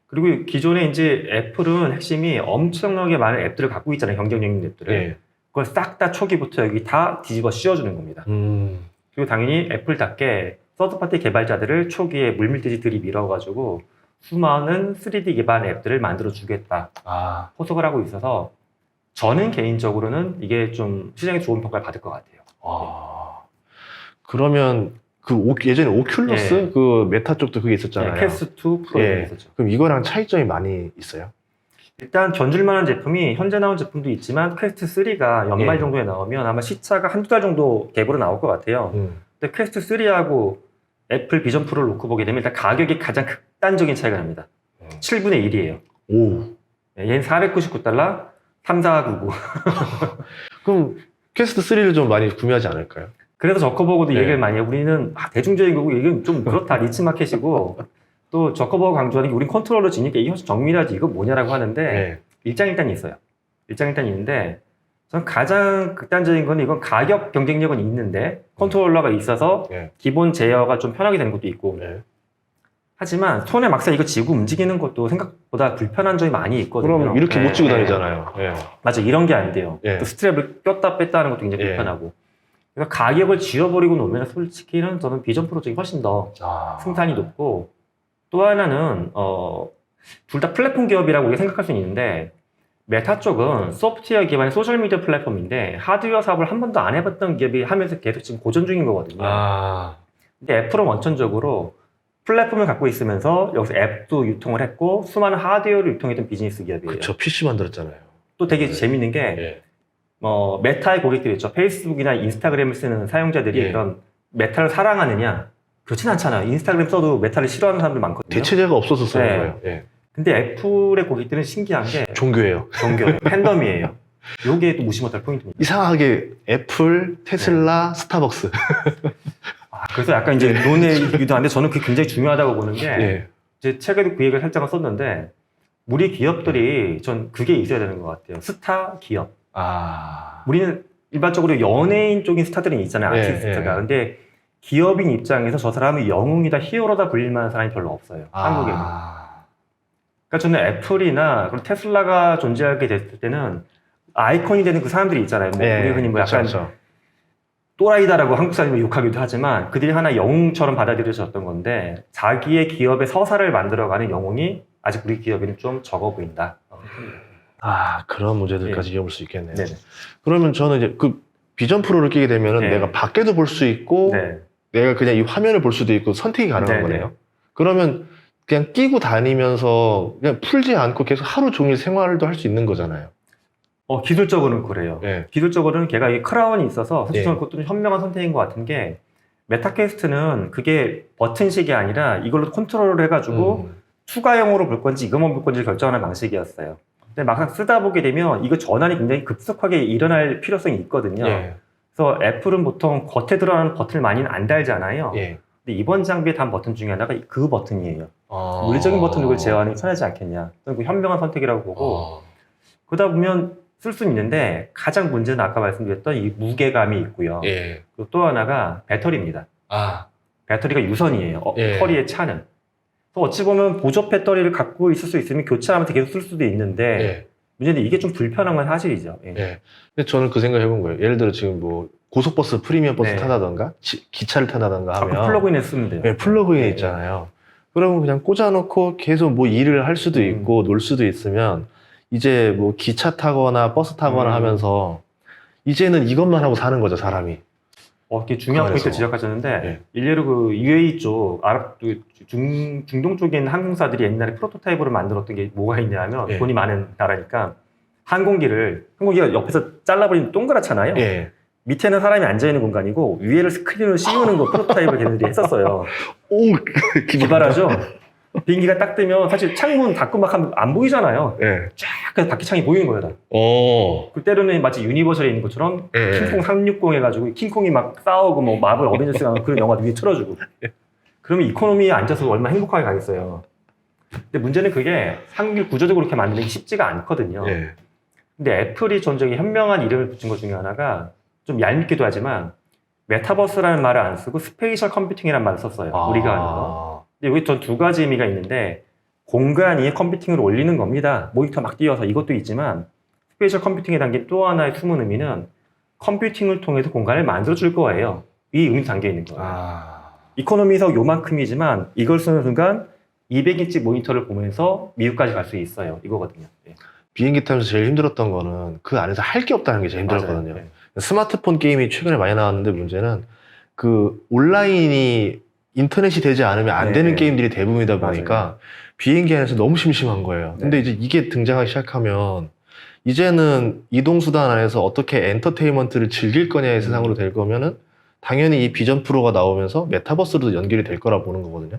그리고 기존에 이제 애플은 핵심이 엄청나게 많은 앱들을 갖고 있잖아요, 경쟁적인 앱들을. 그걸 싹 다 초기부터 여기 다 뒤집어 씌워주는 겁니다. 그리고 당연히 애플답게 서드파티 개발자들을 초기에 물밀듯이 들이밀어가지고 수많은 3D 기반 앱들을 만들어주겠다. 포석을 하고 있어서 저는 개인적으로는 이게 좀 시장에 좋은 평가를 받을 것 같아요. 그러면 예전에 오큘러스 예. 그 메타 쪽도 그게 있었잖아요. 퀘스트2 프로 예. 있었죠. 그럼 이거랑 차이점이 많이 있어요? 일단 견줄만한 제품이 현재 나온 제품도 있지만 퀘스트3가 연말 예. 정도에 나오면 아마 시차가 한두 달 정도 갭으로 나올 것 같아요. 근데 퀘스트3하고 애플 비전 프로를 놓고 보게 되면 일단 가격이 가장 극단적인 차이가 납니다. 7분의 1이에요. 오. 얘는 $499, 3499. 그럼 퀘스트 3를 좀 많이 구매하지 않을까요? 그래서 저커버거도 네. 얘기를 많이 해요. 우리는 대중적인 거고 이건 좀 그렇다. 니치 마켓이고 또 저커버거 강조하는 게 우린 컨트롤러 지니까 이게 훨씬 정밀하지 이거 뭐냐라고 하는데 네. 일장일단이 있어요. 일장일단이 있는데 저는 가장 극단적인 건 이건 가격 경쟁력은 있는데 컨트롤러가 있어서 네. 기본 제어가 좀 편하게 되는 것도 있고 네. 하지만 손에 막상 이거 쥐고 움직이는 것도 생각보다 불편한 점이 많이 있거든요. 그럼 이렇게 못 쥐고 네. 다니잖아요. 예. 맞아, 이런 게 안 돼요. 예. 또 스트랩을 꼈다 뺐다 하는 것도 굉장히 예. 불편하고. 그러니까 가격을 지워버리고 놓으면 솔직히는 저는 비전 프로 쪽이 훨씬 더 승산이 높고, 또 하나는 둘 다 플랫폼 기업이라고 우리가 생각할 수는 있는데 메타 쪽은 소프트웨어 기반의 소셜미디어 플랫폼인데 하드웨어 사업을 한 번도 안 해봤던 기업이 하면서 계속 지금 고전 중인 거거든요. 근데 애플은 원천적으로 플랫폼을 갖고 있으면서 여기서 앱도 유통을 했고 수많은 하드웨어를 유통했던 비즈니스 기업이에요. 그쵸, PC 만들었잖아요. 또 되게 네. 재밌는 게 예. 메타의 고객들이 있죠. 페이스북이나 인스타그램을 쓰는 사용자들이 예. 그런 메타를 사랑하느냐? 그렇진 않잖아요. 인스타그램 써도 메타를 싫어하는 사람들 많거든요. 대체제가 없어서 쓰는 네. 거예요. 예. 근데 애플의 고객들은 신기한 게 종교예요. 종교, 팬덤이에요. 요게 또 무시 못할 포인트입니다. 이상하게 애플, 테슬라, 스타벅스. 그래서 약간 이제 논의이기도 한데 저는 그게 굉장히 중요하다고 보는 게 예. 제 책에도 그 얘기를 살짝 썼는데 우리 기업들이 전 그게 있어야 되는 것 같아요. 스타 기업. 우리는 일반적으로 연예인 쪽인 스타들은 있잖아요. 예, 아티스트가. 예. 근데 기업인 입장에서 저 사람은 영웅이다, 히어로다 불릴 만한 사람이 별로 없어요. 한국에는. 그러니까 저는 애플이나 그런 테슬라가 존재하게 됐을 때는 아이콘이 되는 그 사람들이 있잖아요. 뭐 예, 우리 흔히 뭐 약간 그쵸. 또라이다라고 한국 사람이 욕하기도 하지만 그들이 하나 영웅처럼 받아들여졌던 건데 자기의 기업의 서사를 만들어가는 영웅이 아직 우리 기업에는 좀 적어 보인다. 그런 문제들까지 이어볼 수 있겠네요. 네네. 그러면 저는 이제 그 비전 프로를 끼게 되면은 네. 내가 밖에도 볼 수 있고 네. 내가 그냥 이 화면을 볼 수도 있고 선택이 가능한 네네. 거네요. 그러면 그냥 끼고 다니면서 그냥 풀지 않고 계속 하루 종일 생활도 할 수 있는 거잖아요. 기술적으로는 그래요. 네. 기술적으로는 걔가 이 크라운이 있어서 사실 예. 저는 그것도 좀 현명한 선택인 것 같은 게 메타퀘스트는 그게 버튼식이 아니라 이걸로 컨트롤을 해가지고 추가용으로 볼 건지 이것만 볼 건지 결정하는 방식이었어요. 근데 막상 쓰다 보게 되면 이거 전환이 굉장히 급속하게 일어날 필요성이 있거든요. 예. 그래서 애플은 보통 겉에 드러나는 버튼을 많이는 안 달잖아요. 예. 근데 이번 장비에 단 버튼 중에 하나가 그 버튼이에요. 물리적인 버튼을 제어하는 게 편하지 않겠냐. 저는 그 현명한 선택이라고 보고 그러다 보면 쓸 수는 있는데 가장 문제는 아까 말씀드렸던 이 무게감이 있고요. 예. 그리고 또 하나가 배터리입니다. 배터리가 유선이에요. 예. 허리에 차는. 그래서 어찌 보면 보조 배터리를 갖고 있을 수 있으면 교체하면서 계속 쓸 수도 있는데 예. 문제는 이게 좀 불편한 건 사실이죠. 예. 예. 근데 저는 그 생각 해본 거예요. 예를 들어 지금 뭐 고속버스, 프리미엄 버스 네. 타다던가 기차를 타다던가 아까 하면 플러그인에 쓰면 돼요. 예, 플러그인 네. 있잖아요. 그러면 그냥 꽂아놓고 계속 뭐 일을 할 수도 있고 놀 수도 있으면 이제 뭐 기차 타거나 버스 타거나 하면서 이제는 이것만 하고 사는 거죠, 사람이. 이게 중요한 그래서. 포인트 지적하셨는데 예. 일례로 그 UAE 쪽 아랍 중동 쪽에 있는 항공사들이 옛날에 프로토타입으로 만들었던 게 뭐가 있냐면 예. 돈이 많은 나라니까 항공기가 옆에서 잘라버리면 동그랗잖아요. 예. 밑에는 사람이 앉아있는 공간이고 위에를 스크린으로 씌우는 거 프로토타입을 걔네들이 했었어요. 오, 기발하죠? 비행기가 딱 뜨면 사실 창문 닫고 막 하면 안 보이잖아요. 예. 쫙 그래서 밖에 창이 보이는 거예요. 다. 그 때로는 마치 유니버셜에 있는 것처럼 예. 킹콩 360 해가지고 킹콩이 막 싸우고 뭐 마블 어벤져스가 그런 영화 위에 틀어주고 그러면 이코노미에 앉아서 얼마나 행복하게 가겠어요. 근데 문제는 그게 상길 구조적으로 이렇게 만드는 게 쉽지가 않거든요. 예. 근데 애플이 전적인 현명한 이름을 붙인 것 중에 하나가 좀 얄밉기도 하지만 메타버스라는 말을 안 쓰고 스페이셜 컴퓨팅이라는 말을 썼어요. 우리가 하는 거. 근데 여기 전 두 가지 의미가 있는데 공간 위에 컴퓨팅을 올리는 겁니다. 모니터 막 띄워서 이것도 있지만 스페이셜 컴퓨팅에 담긴 또 하나의 숨은 의미는 컴퓨팅을 통해서 공간을 만들어줄 거예요. 이 의미도 담겨 있는 거예요. 이코노미석 요만큼이지만 이걸 쓰는 순간 200인치 모니터를 보면서 미국까지 갈 수 있어요. 이거거든요. 예. 비행기 타면서 제일 힘들었던 거는 그 안에서 할 게 없다는 게 제일 힘들었거든요. 맞아요. 예. 스마트폰 게임이 최근에 많이 나왔는데 문제는 그 온라인이 인터넷이 되지 않으면 안 되는 네. 게임들이 대부분이다 보니까 맞아요. 비행기 안에서 너무 심심한 거예요. 근데 네. 이제 이게 등장하기 시작하면 이제는 이동수단 안에서 어떻게 엔터테인먼트를 즐길 거냐의 세상으로 될 거면은 당연히 이 비전 프로가 나오면서 메타버스로도 연결이 될 거라 보는 거거든요.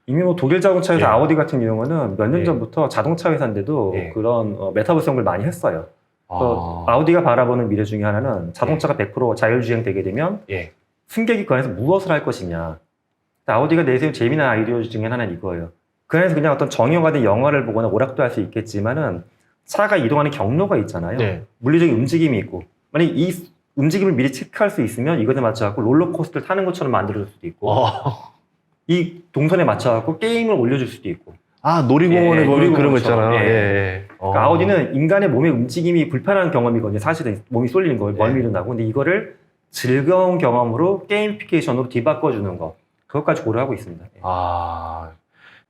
이미 뭐 독일 자동차 회사 예. 아우디 같은 경우는 몇 년 예. 전부터 자동차 회사인데도 예. 그런 메타버스 연구를 많이 했어요. 그래서 아우디가 바라보는 미래 중에 하나는 자동차가 100% 자율주행 되게 되면 예. 승객이 그 안에서 무엇을 할 것이냐. 아우디가 내세운 재미난 아이디어 중에 하나는 이거예요. 그 안에서 그냥 어떤 정형화된 영화를 보거나 오락도 할 수 있겠지만은 차가 이동하는 경로가 있잖아요. 네. 물리적인 움직임이 있고 만약 이 움직임을 미리 체크할 수 있으면 이것에 맞춰갖고 롤러코스터를 타는 것처럼 만들어줄 수도 있고 이 동선에 맞춰갖고 게임을 올려줄 수도 있고 아, 놀이공원에 예, 보면 그런 거 놀이공원처럼. 있잖아요. 예. 예. 그러니까 아우디는 인간의 몸의 움직임이 불편한 경험이거든요. 사실은 몸이 쏠리는 거, 멀미도 나고. 근데 이거를 즐거운 경험으로 게이미피케이션으로 뒤바꿔주는 거. 그것까지 고려하고 있습니다. 예. 아,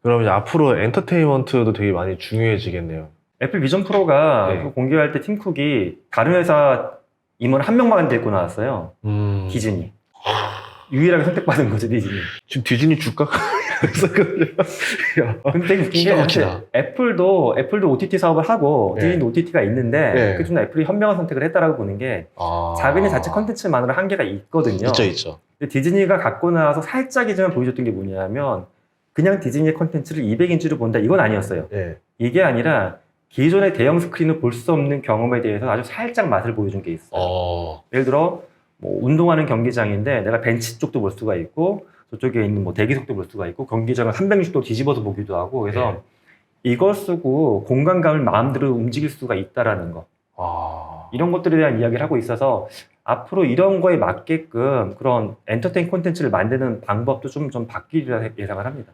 그럼 이제 앞으로 엔터테인먼트도 되게 많이 중요해지겠네요. 애플 비전 프로가 네. 그거 공개할 때 팀쿡이 다른 회사 임원 한 명만 데리고 나왔어요. 디즈니. 유일하게 선택받은 거죠, 디즈니. 지금 디즈니 주가가 있었거든요. 근데 웃긴 게 기가 막히다. 애플도 OTT 사업을 하고 네. 디즈니 OTT가 있는데 네. 그중 애플이 현명한 선택을 했다라고 보는 게 자기네 자체 컨텐츠만으로 한계가 있거든요. 있죠. 근데 디즈니가 갖고 나와서 살짝이지만 보여줬던 게 뭐냐면 그냥 디즈니의 컨텐츠를 200인치로 본다 이건 아니었어요. 네. 이게 아니라 기존의 대형 스크린을 볼 수 없는 경험에 대해서 아주 살짝 맛을 보여준 게 있어요. 예를 들어 뭐 운동하는 경기장인데 내가 벤치 쪽도 볼 수가 있고 저쪽에 있는 뭐 대기석도 볼 수가 있고 경기장을 360도 뒤집어서 보기도 하고 그래서 이걸 쓰고 공간감을 마음대로 움직일 수가 있다라는 거 이런 것들에 대한 이야기를 하고 있어서 앞으로 이런 거에 맞게끔 그런 엔터테인 콘텐츠를 만드는 방법도 좀 바뀌리라 예상을 합니다.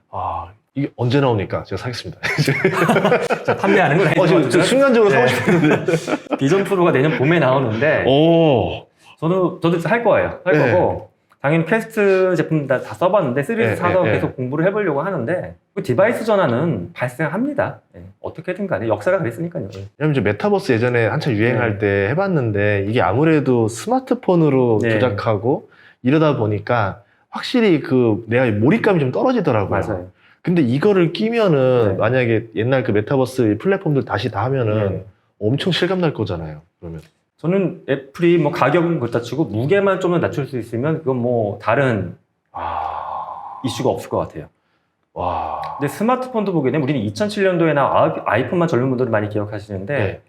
이게 언제 나오니까 제가 사겠습니다. 자, 판매하는 건 아니지만 지금 순간적으로 사고 싶은데. 비전 프로가 내년 봄에 나오는데 저도 할 거예요. 할 네. 거고 당연히 퀘스트 제품 다 써봤는데 시리즈 사서 계속 공부를 해보려고 하는데 그 디바이스 전환은 발생합니다. 어떻게든 간에 역사가 그랬으니까요. 왜냐면 이제 메타버스 예전에 한참 유행할 때 해봤는데 이게 아무래도 스마트폰으로 조작하고 이러다 보니까 확실히 그 내가 몰입감이 좀 떨어지더라고요. 맞아요. 근데 이거를 끼면은 만약에 옛날 그 메타버스 플랫폼들 다시 다 하면은 엄청 실감 날 거잖아요. 그러면 저는 애플이 뭐 가격은 그렇다 치고 무게만 좀 더 낮출 수 있으면 그건 뭐 다른 이슈가 없을 것 같아요. 근데 스마트폰도 보게 되면 우리는 2007년도에 나온 아이폰만 젊은 분들은 많이 기억하시는데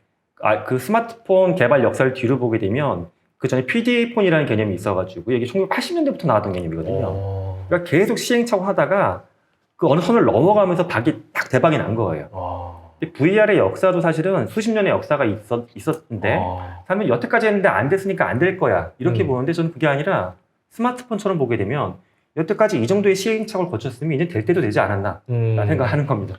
그 스마트폰 개발 역사를 뒤로 보게 되면 그 전에 PDA 폰이라는 개념이 있어가지고 이게 1980년대부터 나왔던 개념이거든요. 그러니까 계속 시행착오 하다가 그 어느 선을 넘어가면서 딱 대박이 난 거예요. VR의 역사도 사실은 수십 년의 역사가 있었는데 사람들이 여태까지 했는데 안 됐으니까 안 될 거야 이렇게 보는데 저는 그게 아니라 스마트폰처럼 보게 되면 여태까지 이 정도의 시행착오를 거쳤으면 이제 될 때도 되지 않았나 라는 생각하는 겁니다.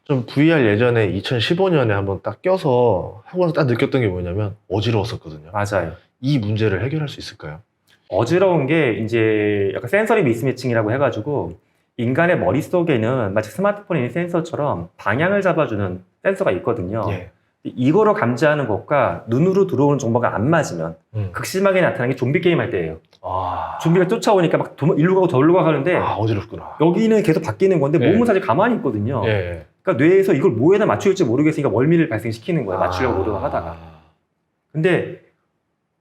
좀 VR 예전에 2015년에 한번 딱 껴서 하고 나서 딱 느꼈던 게 뭐냐면 어지러웠었거든요. 맞아요. 이 문제를 해결할 수 있을까요? 어지러운 게 이제 약간 센서리 미스매칭이라고 해가지고 인간의 머릿속에는 마치 스마트폰에 있는 센서처럼 방향을 잡아주는 센서가 있거든요. 이거로 감지하는 것과 눈으로 들어오는 정보가 안 맞으면 극심하게 나타나는 게 좀비 게임 할 때예요. 좀비가 쫓아오니까 막 일로 가고 저리로 가는데 어지럽구나. 여기는 계속 바뀌는 건데 몸은 사실 가만히 있거든요. 그러니까 뇌에서 이걸 뭐에다 맞출지 모르겠으니까 멀미를 발생시키는 거예요. 맞추려고 노력을 하다가. 근데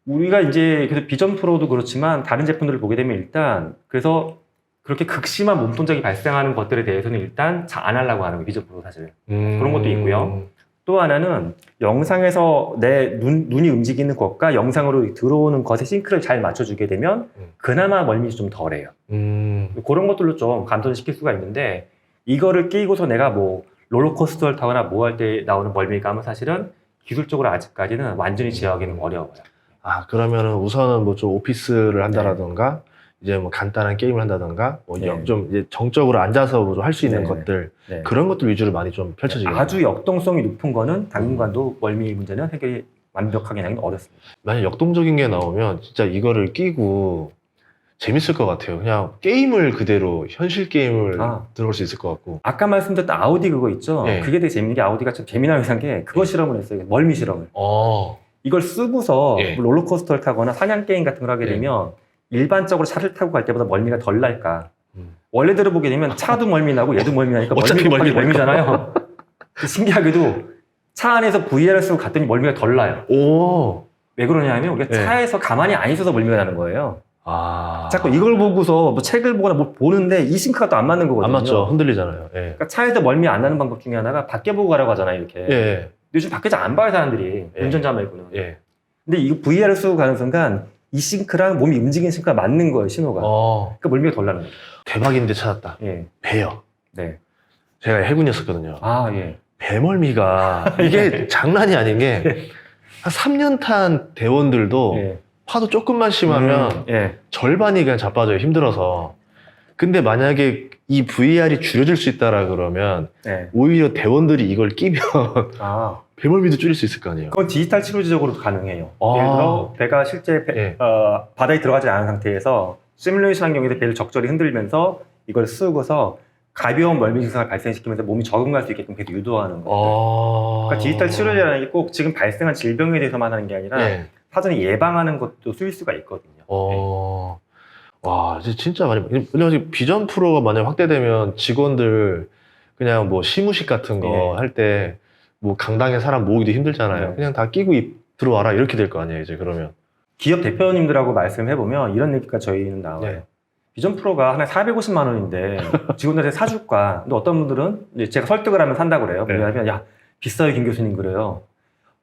우리가 이제 그래서 비전 프로도 그렇지만 다른 제품들을 보게 되면 일단 그래서 그렇게 극심한 몸 동작이 발생하는 것들에 대해서는 일단 안 하려고 하는 거예요. 비전 프로 사실. 그런 것도 있고요. 또 하나는 영상에서 내 눈이 움직이는 것과 영상으로 들어오는 것의 싱크를 잘 맞춰주게 되면 그나마 멀미가 좀 덜해요. 그런 것들로 좀 감소시킬 수가 있는데 이거를 끼고서 내가 뭐 롤러코스터를 타거나 뭐 할 때 나오는 멀미감은 사실은 기술적으로 아직까지는 완전히 제어하기는 어려워요. 그러면은 우선은 뭐 좀 오피스를 한다라던가 이제 뭐 간단한 게임을 한다던가 뭐 좀 이제 정적으로 앉아서 좀 할 수 있는 것들 그런 것들 위주로 많이 좀 펼쳐지겠네요. 아주 역동성이 높은 거는 당분간도 멀미 문제는 해결이 완벽하게 하기는 어렵습니다. 만약 역동적인 게 나오면 진짜 이거를 끼고 재밌을 것 같아요. 그냥 게임을 그대로 현실 게임을 들어볼 수 있을 것 같고. 아까 말씀드렸던 아우디 그거 있죠? 그게 되게 재밌는 게 아우디가 참 재미난 회사인 게 그거 실험을 했어요. 멀미 실험을. 이걸 쓰고서 롤러코스터를 타거나 사냥 게임 같은 걸 하게 되면 일반적으로 차를 타고 갈 때보다 멀미가 덜 날까? 원래대로 보게 되면 차도 멀미 나고 얘도 멀미 나니까 어차피 멀미잖아요. 신기하게도 차 안에서 VR을 쓰고 갔더니 멀미가 덜 나요. 오. 왜 그러냐면 우리가 네. 차에서 가만히 안 있어서 멀미가 나는 거예요. 아. 자꾸 이걸 보고서 뭐 책을 보거나 뭐 보는데 이 싱크가 또 안 맞는 거거든요. 안 맞죠. 흔들리잖아요. 예. 그러니까 차에서 멀미 안 나는 방법 중에 하나가 밖에 보고 가라고 하잖아요, 이렇게. 예. 요즘 밖에 잘 안 봐요, 사람들이. 예. 운전자 말고는. 예. 근데 이거 VR을 쓰고 가는 순간 이 싱크랑 몸이 움직이는 싱크가 맞는 거예요, 신호가. 그러니까 멀미가 덜 나는 거죠. 대박인데 찾았다. 예. 배요. 네. 제가 해군이었었거든요. 아, 예. 배멀미가 이게 장난이 아닌 게 한 3년 탄 대원들도 예. 파도 조금만 심하면 예. 절반이 그냥 자빠져요. 힘들어서. 근데 만약에 이 VR이 줄여질 수 있다라 그러면 예. 오히려 대원들이 이걸 끼면 아. 배멀미도 줄일 수 있을 거 아니에요. 그건 디지털 치료지적으로도 가능해요. 아. 예를 들어 배가 실제 예. 바다에 들어가지 않은 상태에서 시뮬레이션 환경에서 배를 적절히 흔들면서 이걸 쓰고서 가벼운 멀미 증상을 발생시키면서 몸이 적응할 수 있게끔 계속 유도하는 거예요. 그러니까 디지털 치료제라는 게 꼭 지금 발생한 질병에 대해서만 하는 게 아니라 예. 사전에 예방하는 것도 쓰일 수가 있거든요. 와, 이제 진짜 많이. 왜냐면 비전 프로가 만약 확대되면 직원들 그냥 뭐 시무식 같은 거 예. 할 때 뭐 강당에 사람 모으기도 힘들잖아요. 네. 그냥 다 끼고 들어와라 이렇게 될 거 아니에요, 이제 그러면. 기업 대표님들하고 말씀해보면 이런 얘기가 저희는 나와요. 네. 비전 프로가 하나에 450만 원인데 직원들한테 사줄까? 근데 어떤 분들은 이제 제가 설득을 하면 산다고 그래요. 네. 왜냐하면 야 비싸요 김 교수님 그래요.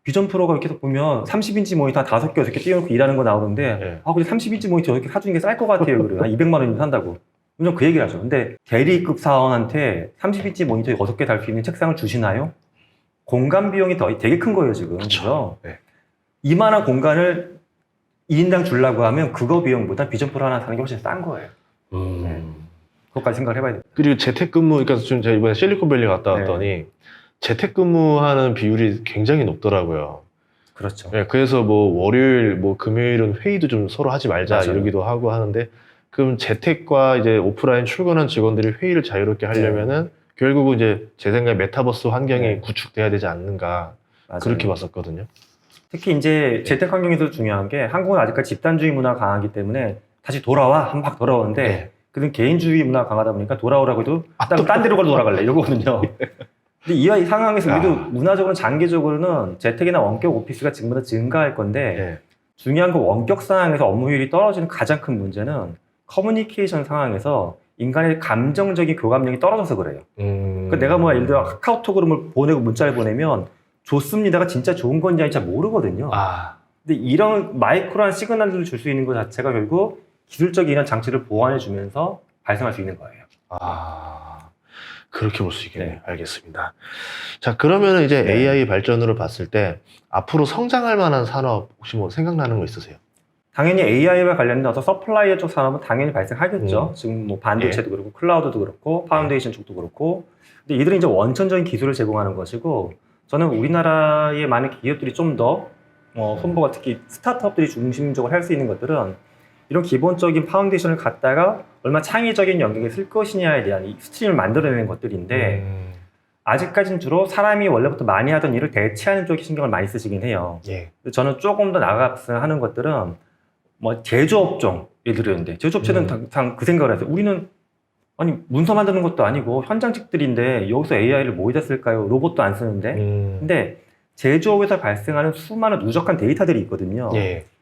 비전 프로가 이렇게 보면 30인치 모니터 한 5개, 6개 띄워놓고 일하는 거 나오는데 네. 아 근데 30인치 모니터 6개 사주는 게 쌀 것 같아요. 그래요. 한 200만 원이면 산다고. 왜냐면 그 얘기를 하죠. 근데 대리급 사원한테 30인치 모니터 6개 달 수 있는 책상을 주시나요? 공간 비용이 되게 큰 거예요 지금. 그죠? 네. 이만한 공간을 1인당 주려고 하면 그거 비용보다 비전 프로 하나 사는 게 훨씬 싼 거예요. 그것까지 생각을 해봐야 됩니다. 그리고 재택근무, 그러니까 지금 제가 이번에 실리콘밸리 갔다 왔더니 재택근무하는 비율이 굉장히 높더라고요. 그렇죠. 네, 그래서 뭐 월요일, 뭐 금요일은 회의도 좀 서로 하지 말자 맞아요. 이러기도 하고 하는데, 그럼 재택과 이제 오프라인 출근한 직원들이 회의를 자유롭게 하려면은 결국은 이제 제 생각에 메타버스 환경이 네. 구축돼야 되지 않는가. 맞아요. 그렇게 봤었거든요. 특히 이제 재택 환경에서 중요한 게 한국은 아직까지 집단주의 문화가 강하기 때문에 다시 돌아와 한 박 돌아오는데 네. 그는 개인주의 문화가 강하다 보니까 돌아오라고 해도 딴 데로 돌아갈래 이러거든요. 근데 이 상황에서 우리도 문화적으로 장기적으로는 재택이나 원격 오피스가 지금보다 증가할 건데 네. 중요한 그 원격 상황에서 업무 효율이 떨어지는 가장 큰 문제는 커뮤니케이션 상황에서 인간의 감정적인 교감력이 떨어져서 그래요. 그러니까 내가 뭐 예를 들어 카카오톡으로 뭘 보내고 문자를 보내면 좋습니다가 진짜 좋은 건지 아닌지 잘 모르거든요. 근데 이런 마이크로한 시그널들을 줄 수 있는 것 자체가 결국 기술적인 이런 장치를 보완해 주면서 발생할 수 있는 거예요. 그렇게 볼 수 있겠네요. 네. 알겠습니다. 자, 그러면 이제 네. AI 발전으로 봤을 때 앞으로 성장할 만한 산업 혹시 뭐 생각나는 거 있으세요? 당연히 AI와 관련된 어떤 서플라이어 쪽 산업은 당연히 발생하겠죠. 지금 뭐 반도체도 그렇고 클라우드도 그렇고 파운데이션 쪽도 그렇고. 근데 이들은 이제 원천적인 기술을 제공하는 것이고 저는 우리나라의 많은 기업들이 좀 더 손보가 특히 스타트업들이 중심적으로 할 수 있는 것들은 이런 기본적인 파운데이션을 갖다가 얼마나 창의적인 영역에 쓸 것이냐에 대한 이 스트림을 만들어내는 것들인데 아직까지는 주로 사람이 원래부터 많이 하던 일을 대체하는 쪽에 신경을 많이 쓰시긴 해요. 저는 조금 더 나아가서 하는 것들은 뭐 제조업종 예를 들었는데 제조업체는 그 생각을 해서 우리는 아니 문서 만드는 것도 아니고 현장직들인데 여기서 AI를 뭐에다 쓸까요? 로봇도 안 쓰는데 근데 제조업에서 발생하는 수많은 누적한 데이터들이 있거든요.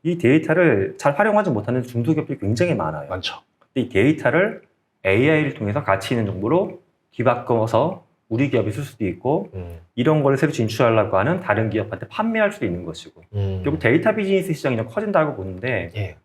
이 데이터를 잘 활용하지 못하는 중소기업들이 굉장히 많아요. 많죠. 이 데이터를 AI를 통해서 가치 있는 정보로 뒤바꿔서 우리 기업이 쓸 수도 있고 이런 거를 새로 진출하려고 하는 다른 기업한테 판매할 수도 있는 것이고 결국 데이터 비즈니스 시장이 좀 커진다고 보는데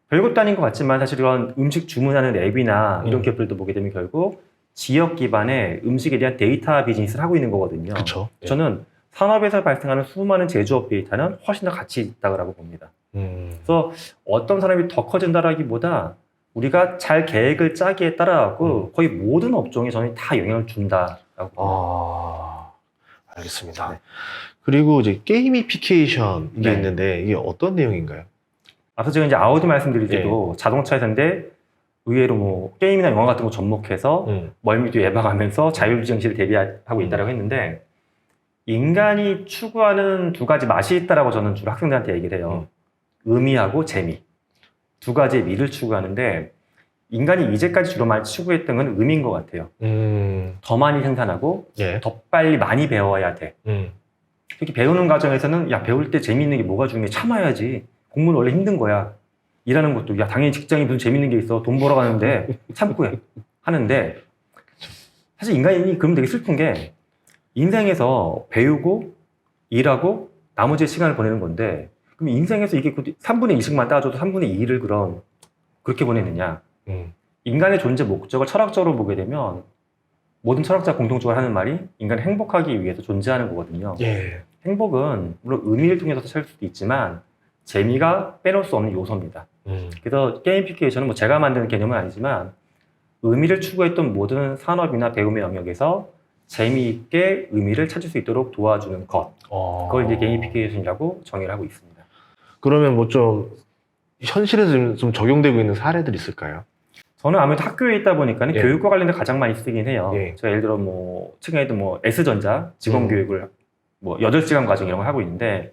별것도 아닌 것 같지만 사실 이런 음식 주문하는 앱이나 이런 기업들도 보게 되면 결국 지역 기반의 음식에 대한 데이터 비즈니스를 하고 있는 거거든요. 그쵸. 저는 산업에서 발생하는 수많은 제조업 데이터는 훨씬 더 가치 있다고 봅니다. 그래서 어떤 산업이 더 커진다라기보다 우리가 잘 계획을 짜기에 따라가고 거의 모든 업종에 저는 다 영향을 준다라고 봅니다. 알겠습니다. 그리고 이제 게이미피케이션 이게 네. 있는데 이게 어떤 내용인가요? 앞서 제가 이제 아우디 말씀드릴 때도 자동차에서인데 의외로 뭐 게임이나 영화 같은 거 접목해서 멀미도 예방하면서 자율주행시를 대비하고 있다고 했는데 인간이 추구하는 두 가지 맛이 있다라고 저는 주로 학생들한테 얘기를 해요. 의미하고 재미. 두 가지의 미를 추구하는데 인간이 이제까지 주로 많이 추구했던 건 의미인 것 같아요. 더 많이 생산하고 예. 더 빨리 많이 배워야 돼. 특히 배우는 과정에서는 야 배울 때 재밌는 게 뭐가 중요해? 참아야지. 공부는 원래 힘든 거야. 일하는 것도 야 당연히 직장이 무슨 재밌는 게 있어. 돈 벌어 가는데 참고 해. 하는데 사실 인간이 그러면 되게 슬픈 게 인생에서 배우고 일하고 나머지의 시간을 보내는 건데 그럼 인생에서 이게 3분의 2씩만 따져도 3분의 2를 그렇게 보내느냐. 인간의 존재 목적을 철학적으로 보게 되면 모든 철학자 공통적으로 하는 말이 인간이 행복하기 위해서 존재하는 거거든요. 예. 행복은 물론 의미를 통해서 찾을 수도 있지만 재미가 빼놓을 수 없는 요소입니다. 그래서 게임피케이션은 뭐 제가 만드는 개념은 아니지만 의미를 추구했던 모든 산업이나 배움의 영역에서 재미있게 의미를 찾을 수 있도록 도와주는 것. 그걸 이제 게이미피케이션이라고 정의를 하고 있습니다. 그러면 뭐 좀 현실에서 좀 적용되고 있는 사례들 있을까요? 저는 아무래도 학교에 있다 보니까 예. 교육과 관련된 가장 많이 쓰긴 해요. 예. 제가 예를 들어 뭐 최근에도 뭐 S전자 직원 교육을 뭐 8시간 과정 이런 걸 하고 있는데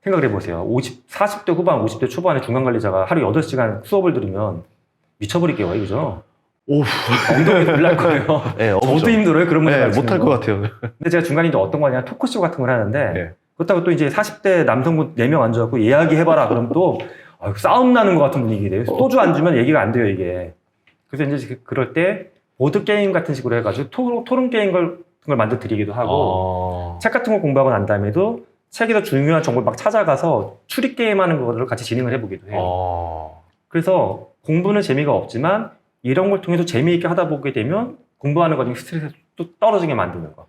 생각을 해보세요. 40대 후반, 50대 초반의 중간 관리자가 하루 8시간 수업을 들으면 미쳐버릴게요, 그죠? 오, 엉덩이 불날 거예요. 네, 저도 힘들어요, 그런 분들. 네, 못할 것 같아요. 근데 제가 중간에 이제 어떤 거냐, 토크쇼 같은 걸 하는데 네. 그렇다고 또 이제 40대 남성분 4명 앉아갖고 이야기해봐라. 그럼 또 싸움 나는 것 같은 분위기 돼요. 소주 안 주면 얘기가 안 돼요, 이게. 그래서 이제 그럴 때 보드게임 같은 식으로 해가지고 토론 게임 걸 만들어 드리기도 하고 책 같은 거 공부하고 난 다음에도 책에서 중요한 정보를 막 찾아가서 추리 게임 하는 거를 같이 진행을 해보기도 해요. 그래서 공부는 재미가 없지만 이런 걸 통해서 재미있게 하다 보게 되면 공부하는 과정이 스트레스가 또 떨어지게 만드는 거.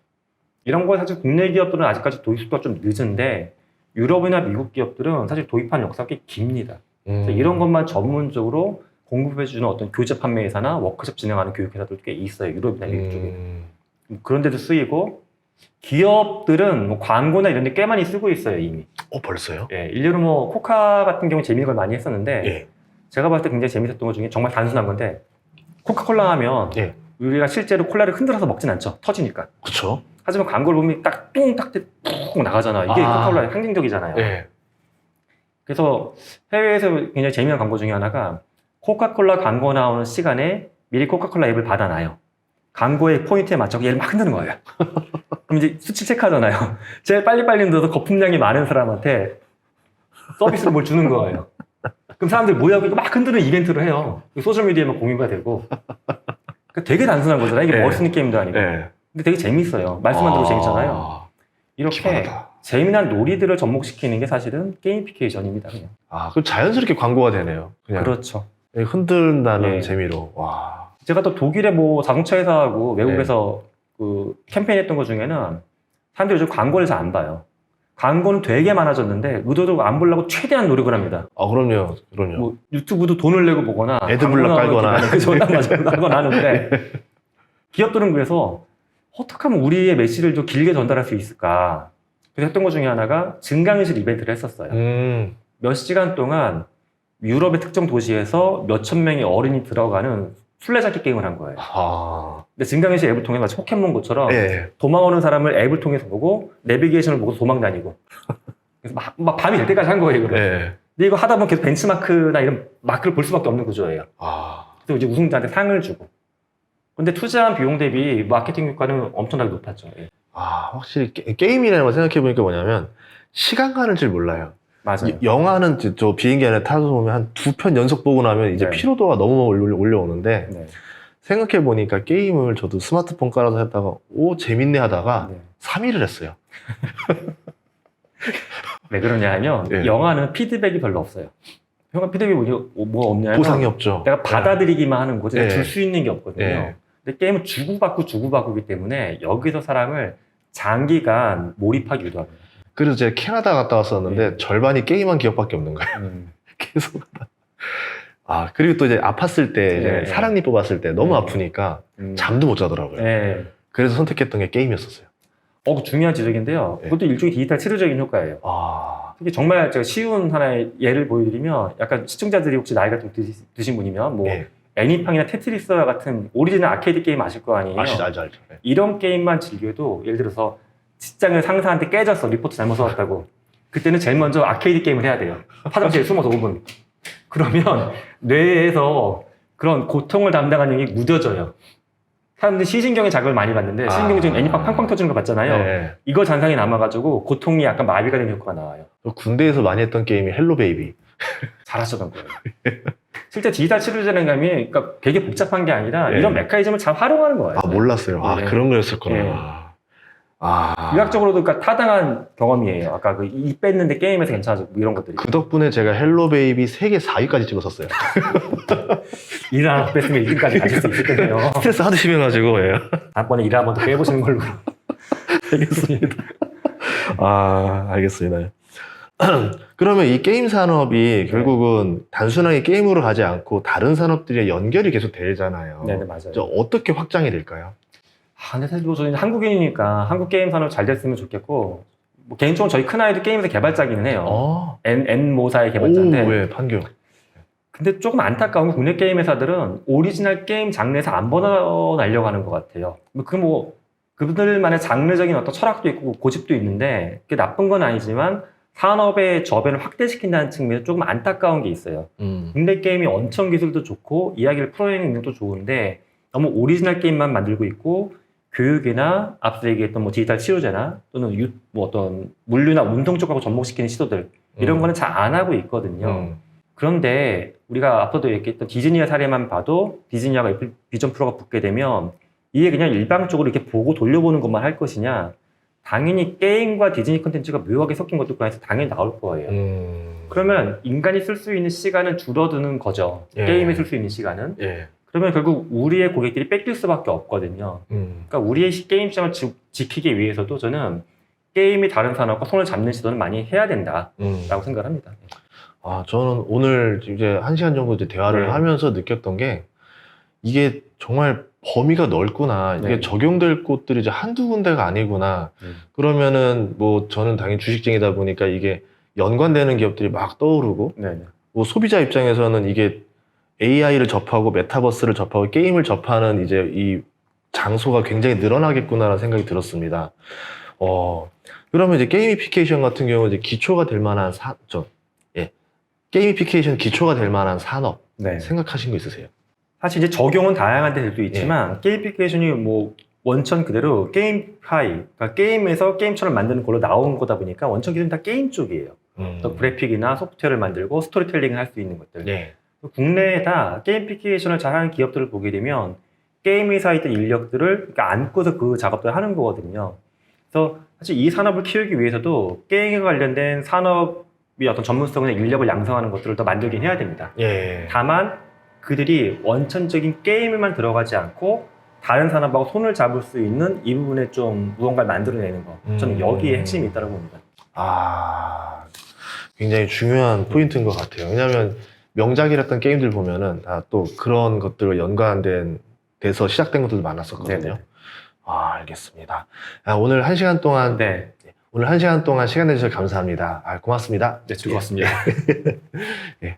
이런 걸 사실 국내 기업들은 아직까지 도입 속도가 좀 늦은데 유럽이나 미국 기업들은 사실 도입한 역사가 꽤 깁니다. 그래서 이런 것만 전문적으로 공급해주는 어떤 교재 판매 회사나 워크숍 진행하는 교육회사들도 꽤 있어요. 유럽이나 미국 쪽에. 그런 데도 쓰이고 기업들은 뭐 광고나 이런 데 꽤 많이 쓰고 있어요, 이미. 벌써요? 예, 일례로 뭐 코카 같은 경우 재미있는 걸 많이 했었는데 예. 제가 봤을 때 굉장히 재밌었던 것 중에 정말 단순한 건데 코카콜라 하면 예. 우리가 실제로 콜라를 흔들어서 먹진 않죠. 터지니까. 그쵸. 하지만 광고를 보면 딱 뿡 나가잖아. 이게 코카콜라의 상징적이잖아요. 예. 그래서 해외에서 굉장히 재미난 광고 중에 하나가 코카콜라 광고 나오는 시간에 미리 코카콜라 앱을 받아놔요. 광고의 포인트에 맞춰서 얘를 막 흔드는 거예요. 그럼 이제 수치 체크하잖아요. 제일 빨리빨리 흔들어서 거품량이 많은 사람한테 서비스로 뭘 주는 거예요. 그럼 사람들이 뭐야? 이거 막 흔드는 이벤트를 해요. 소셜미디어에만 공유가 되고. 그러니까 되게 단순한 거잖아요. 이게 머리 게임도 아니고. 근데 되게 재밌어요. 말씀만 들어도 재밌잖아요. 이렇게 기발하다. 재미난 놀이들을 접목시키는 게 사실은 게이미피케이션입니다. 그냥. 그럼 자연스럽게 광고가 되네요. 그냥 그렇죠. 흔든다는 예. 재미로. 와. 제가 또 독일의 뭐 자동차 회사하고 외국에서 그 캠페인 했던 것 중에는 사람들이 요즘 광고를 잘 안 봐요. 광고는 되게 많아졌는데 의도적으로 안 보려고 최대한 노력을 합니다. 그럼요. 뭐 유튜브도 돈을 내고 보거나 애드블럭 깔거나 하거나 하는데 기업들은 그래서 어떻게 하면 우리의 메시지를 좀 길게 전달할 수 있을까? 그래서 했던 것 중에 하나가 증강현실 이벤트를 했었어요. 몇 시간 동안 유럽의 특정 도시에서 몇천 명의 어른이 들어가는 술래잡기 게임을 한 거예요. 근데 증강현실 앱을 통해 마치 포켓몬고처럼 예. 도망오는 사람을 앱을 통해서 보고 내비게이션을 보고 도망 다니고 그래서 막 밤이 될 때까지 한 거예요. 예. 근데 이거 하다 보면 계속 벤치마크나 이런 마크를 볼 수밖에 없는 구조예요. 그래서 이제 우승자한테 상을 주고. 근데 투자한 비용 대비 마케팅 효과는 엄청나게 높았죠. 예. 확실히 게임이라는 걸 생각해보니까 뭐냐면 시간 가는 줄 몰라요. 맞아요. 영화는 저 비행기 안에 타서 보면 한 2편 연속 보고 나면 이제 네. 피로도가 너무 올려오는데 네. 생각해보니까 게임을 저도 스마트폰 깔아서 했다가 재밌네 하다가 네. 3일을 했어요. 왜 그러냐 하면 예. 영화는 피드백이 별로 없어요. 영화 피드백이 뭐 없냐 하면 보상이 없죠. 내가 받아들이기만 하는 거지 예. 줄 수 있는 게 없거든요. 예. 근데 게임은 주고받고이기 때문에 여기서 사람을 장기간 몰입하기 유도합니다. 그래서 제가 캐나다 갔다 왔었는데 예. 절반이 게임한 기억밖에 없는 거예요. 계속. 그리고 또 이제 아팠을 때 이제 예. 사랑니 뽑았을 때 너무 예. 아프니까 잠도 못 자더라고요. 예. 그래서 선택했던 게 게임이었었어요. 그 중요한 지적인데요. 예. 그것도 일종의 디지털 치료적인 효과예요. 이게 정말 제가 쉬운 하나의 예를 보여드리면 약간 시청자들이 혹시 나이가 좀 드신 분이면 뭐 예. 애니팡이나 테트리스와 같은 오리지널 아케이드 게임 아실 거 아니에요. 알죠. 예. 이런 게임만 즐겨도 예를 들어서 직장을 상사한테 깨졌어. 리포트 잘못 써왔다고. 그때는 제일 먼저 아케이드 게임을 해야 돼요. 화장실에 숨어서 5분. 그러면 뇌에서 그런 고통을 담당하는 영역이 무뎌져요. 사람들이 시신경에 자극을 많이 받는데 시신경이 지금 애니팡 팡팡 터지는 거 봤잖아요. 네. 이거 잔상이 남아가지고 고통이 약간 마비가 되는 효과가 나와요. 군대에서 많이 했던 게임이 헬로 베이비. 잘하셨던 거예요. 실제 디지털 치료제라는 감이 그러니까 되게 복잡한 게 아니라 네. 이런 메커니즘을 잘 활용하는 거예요. 아, 몰랐어요. 아, 네. 그런 거였었구나. 네. 아. 의학적으로도 그러니까 타당한 경험이에요. 아까 그 이 뺐는데 게임에서 괜찮아지고 뭐 이런 것들이. 그 덕분에 제가 헬로 베이비 세계 4위까지 찍었었어요. 일 하나 뺐으면 1등까지 가실 수 있을 텐데요. 스트레스 하도 심해가지고, 예. 다음번에 일 한번 더 빼보시는 걸로. 알겠습니다. 아, 알겠습니다. 그러면 이 게임 산업이 결국은 단순하게 게임으로 가지 않고 다른 산업들이 연결이 계속 되잖아요. 네네, 맞아요. 어떻게 확장이 될까요? 근데 사실 뭐 저희는 한국인이니까 한국 게임 산업 잘 됐으면 좋겠고, 뭐 개인적으로 저희 큰아이도 게임에서 개발자기는 해요. N모사의 개발자인데. 오, 왜 판교? 근데 조금 안타까운 건 국내 게임 회사들은 오리지널 게임 장르에서 안 벗어나려고 하는 것 같아요. 그분들만의 장르적인 어떤 철학도 있고 고집도 있는데 그게 나쁜 건 아니지만 산업의 저변을 확대시킨다는 측면에서 조금 안타까운 게 있어요. 국내 게임이 엄청 기술도 좋고 이야기를 풀어내는 능력도 좋은데 너무 오리지널 게임만 만들고 있고 교육이나 앞서 얘기했던 뭐 디지털 치료제나 또는 어떤 물류나 운동 쪽하고 접목시키는 시도들 이런 거는 잘 안 하고 있거든요. 그런데 우리가 앞서도 얘기했던 디즈니아 사례만 봐도 디즈니아가 애플 비전 프로가 붙게 되면 이게 그냥 일방적으로 이렇게 보고 돌려보는 것만 할 것이냐, 당연히 게임과 디즈니 콘텐츠가 묘하게 섞인 것들과 해서 당연히 나올 거예요. 그러면 인간이 쓸 수 있는 시간은 줄어드는 거죠. 예. 게임에 쓸 수 있는 시간은. 예. 그러면 결국 우리의 고객들이 뺏길 수밖에 없거든요. 그러니까 우리의 게임 시장을 지키기 위해서도 저는 게임이 다른 산업과 손을 잡는 시도는 많이 해야 된다라고 생각합니다. 아, 저는 오늘 이제 1시간 정도 이제 대화를 네. 하면서 느꼈던 게 이게 정말 범위가 넓구나. 이게 네. 적용될 곳들이 이제 한두 군데가 아니구나. 그러면은 뭐 저는 당연히 주식쟁이다 보니까 이게 연관되는 기업들이 막 떠오르고 네네. 뭐 소비자 입장에서는 이게 AI를 접하고 메타버스를 접하고 게임을 접하는 이제 이 장소가 굉장히 늘어나겠구나라는 생각이 들었습니다. 그러면 이제 게이미피케이션 같은 경우 이제 기초가 될 만한 게이미피케이션 기초가 될 만한 산업 네. 생각하신 거 있으세요? 사실 이제 적용은 다양한 데도 있지만 게이미피케이션이 뭐 원천 그대로 게임파이, 그러니까 게임에서 게임처럼 만드는 걸로 나온 거다 보니까 원천 기준은 다 게임 쪽이에요. 또 그래픽이나 소프트웨어를 만들고 스토리텔링을 할 수 있는 것들. 네. 국내에다 게이미피케이션을 잘하는 기업들을 보게 되면 게임 회사에 있던 인력들을 그러니까 안고서 그 작업들을 하는 거거든요. 그래서 사실 이 산업을 키우기 위해서도 게임에 관련된 산업이 어떤 전문성이나 인력을 양성하는 것들을 더 만들긴 해야 됩니다. 예. 다만 그들이 원천적인 게임에만 들어가지 않고 다른 산업하고 손을 잡을 수 있는 이 부분에 좀 무언가를 만들어내는 거. 저는 여기에 핵심이 있다고 봅니다. 아, 굉장히 중요한 포인트인 것 같아요. 왜냐하면 명작이랬던 게임들 보면은 다 또 그런 것들과 연관된 돼서 시작된 것들도 많았었거든요. 네네. 아, 알겠습니다. 오늘 1시간 동안 네. 오늘 1시간 동안 시간 내주셔서 감사합니다. 고맙습니다. 네, 즐거웠습니다. 예.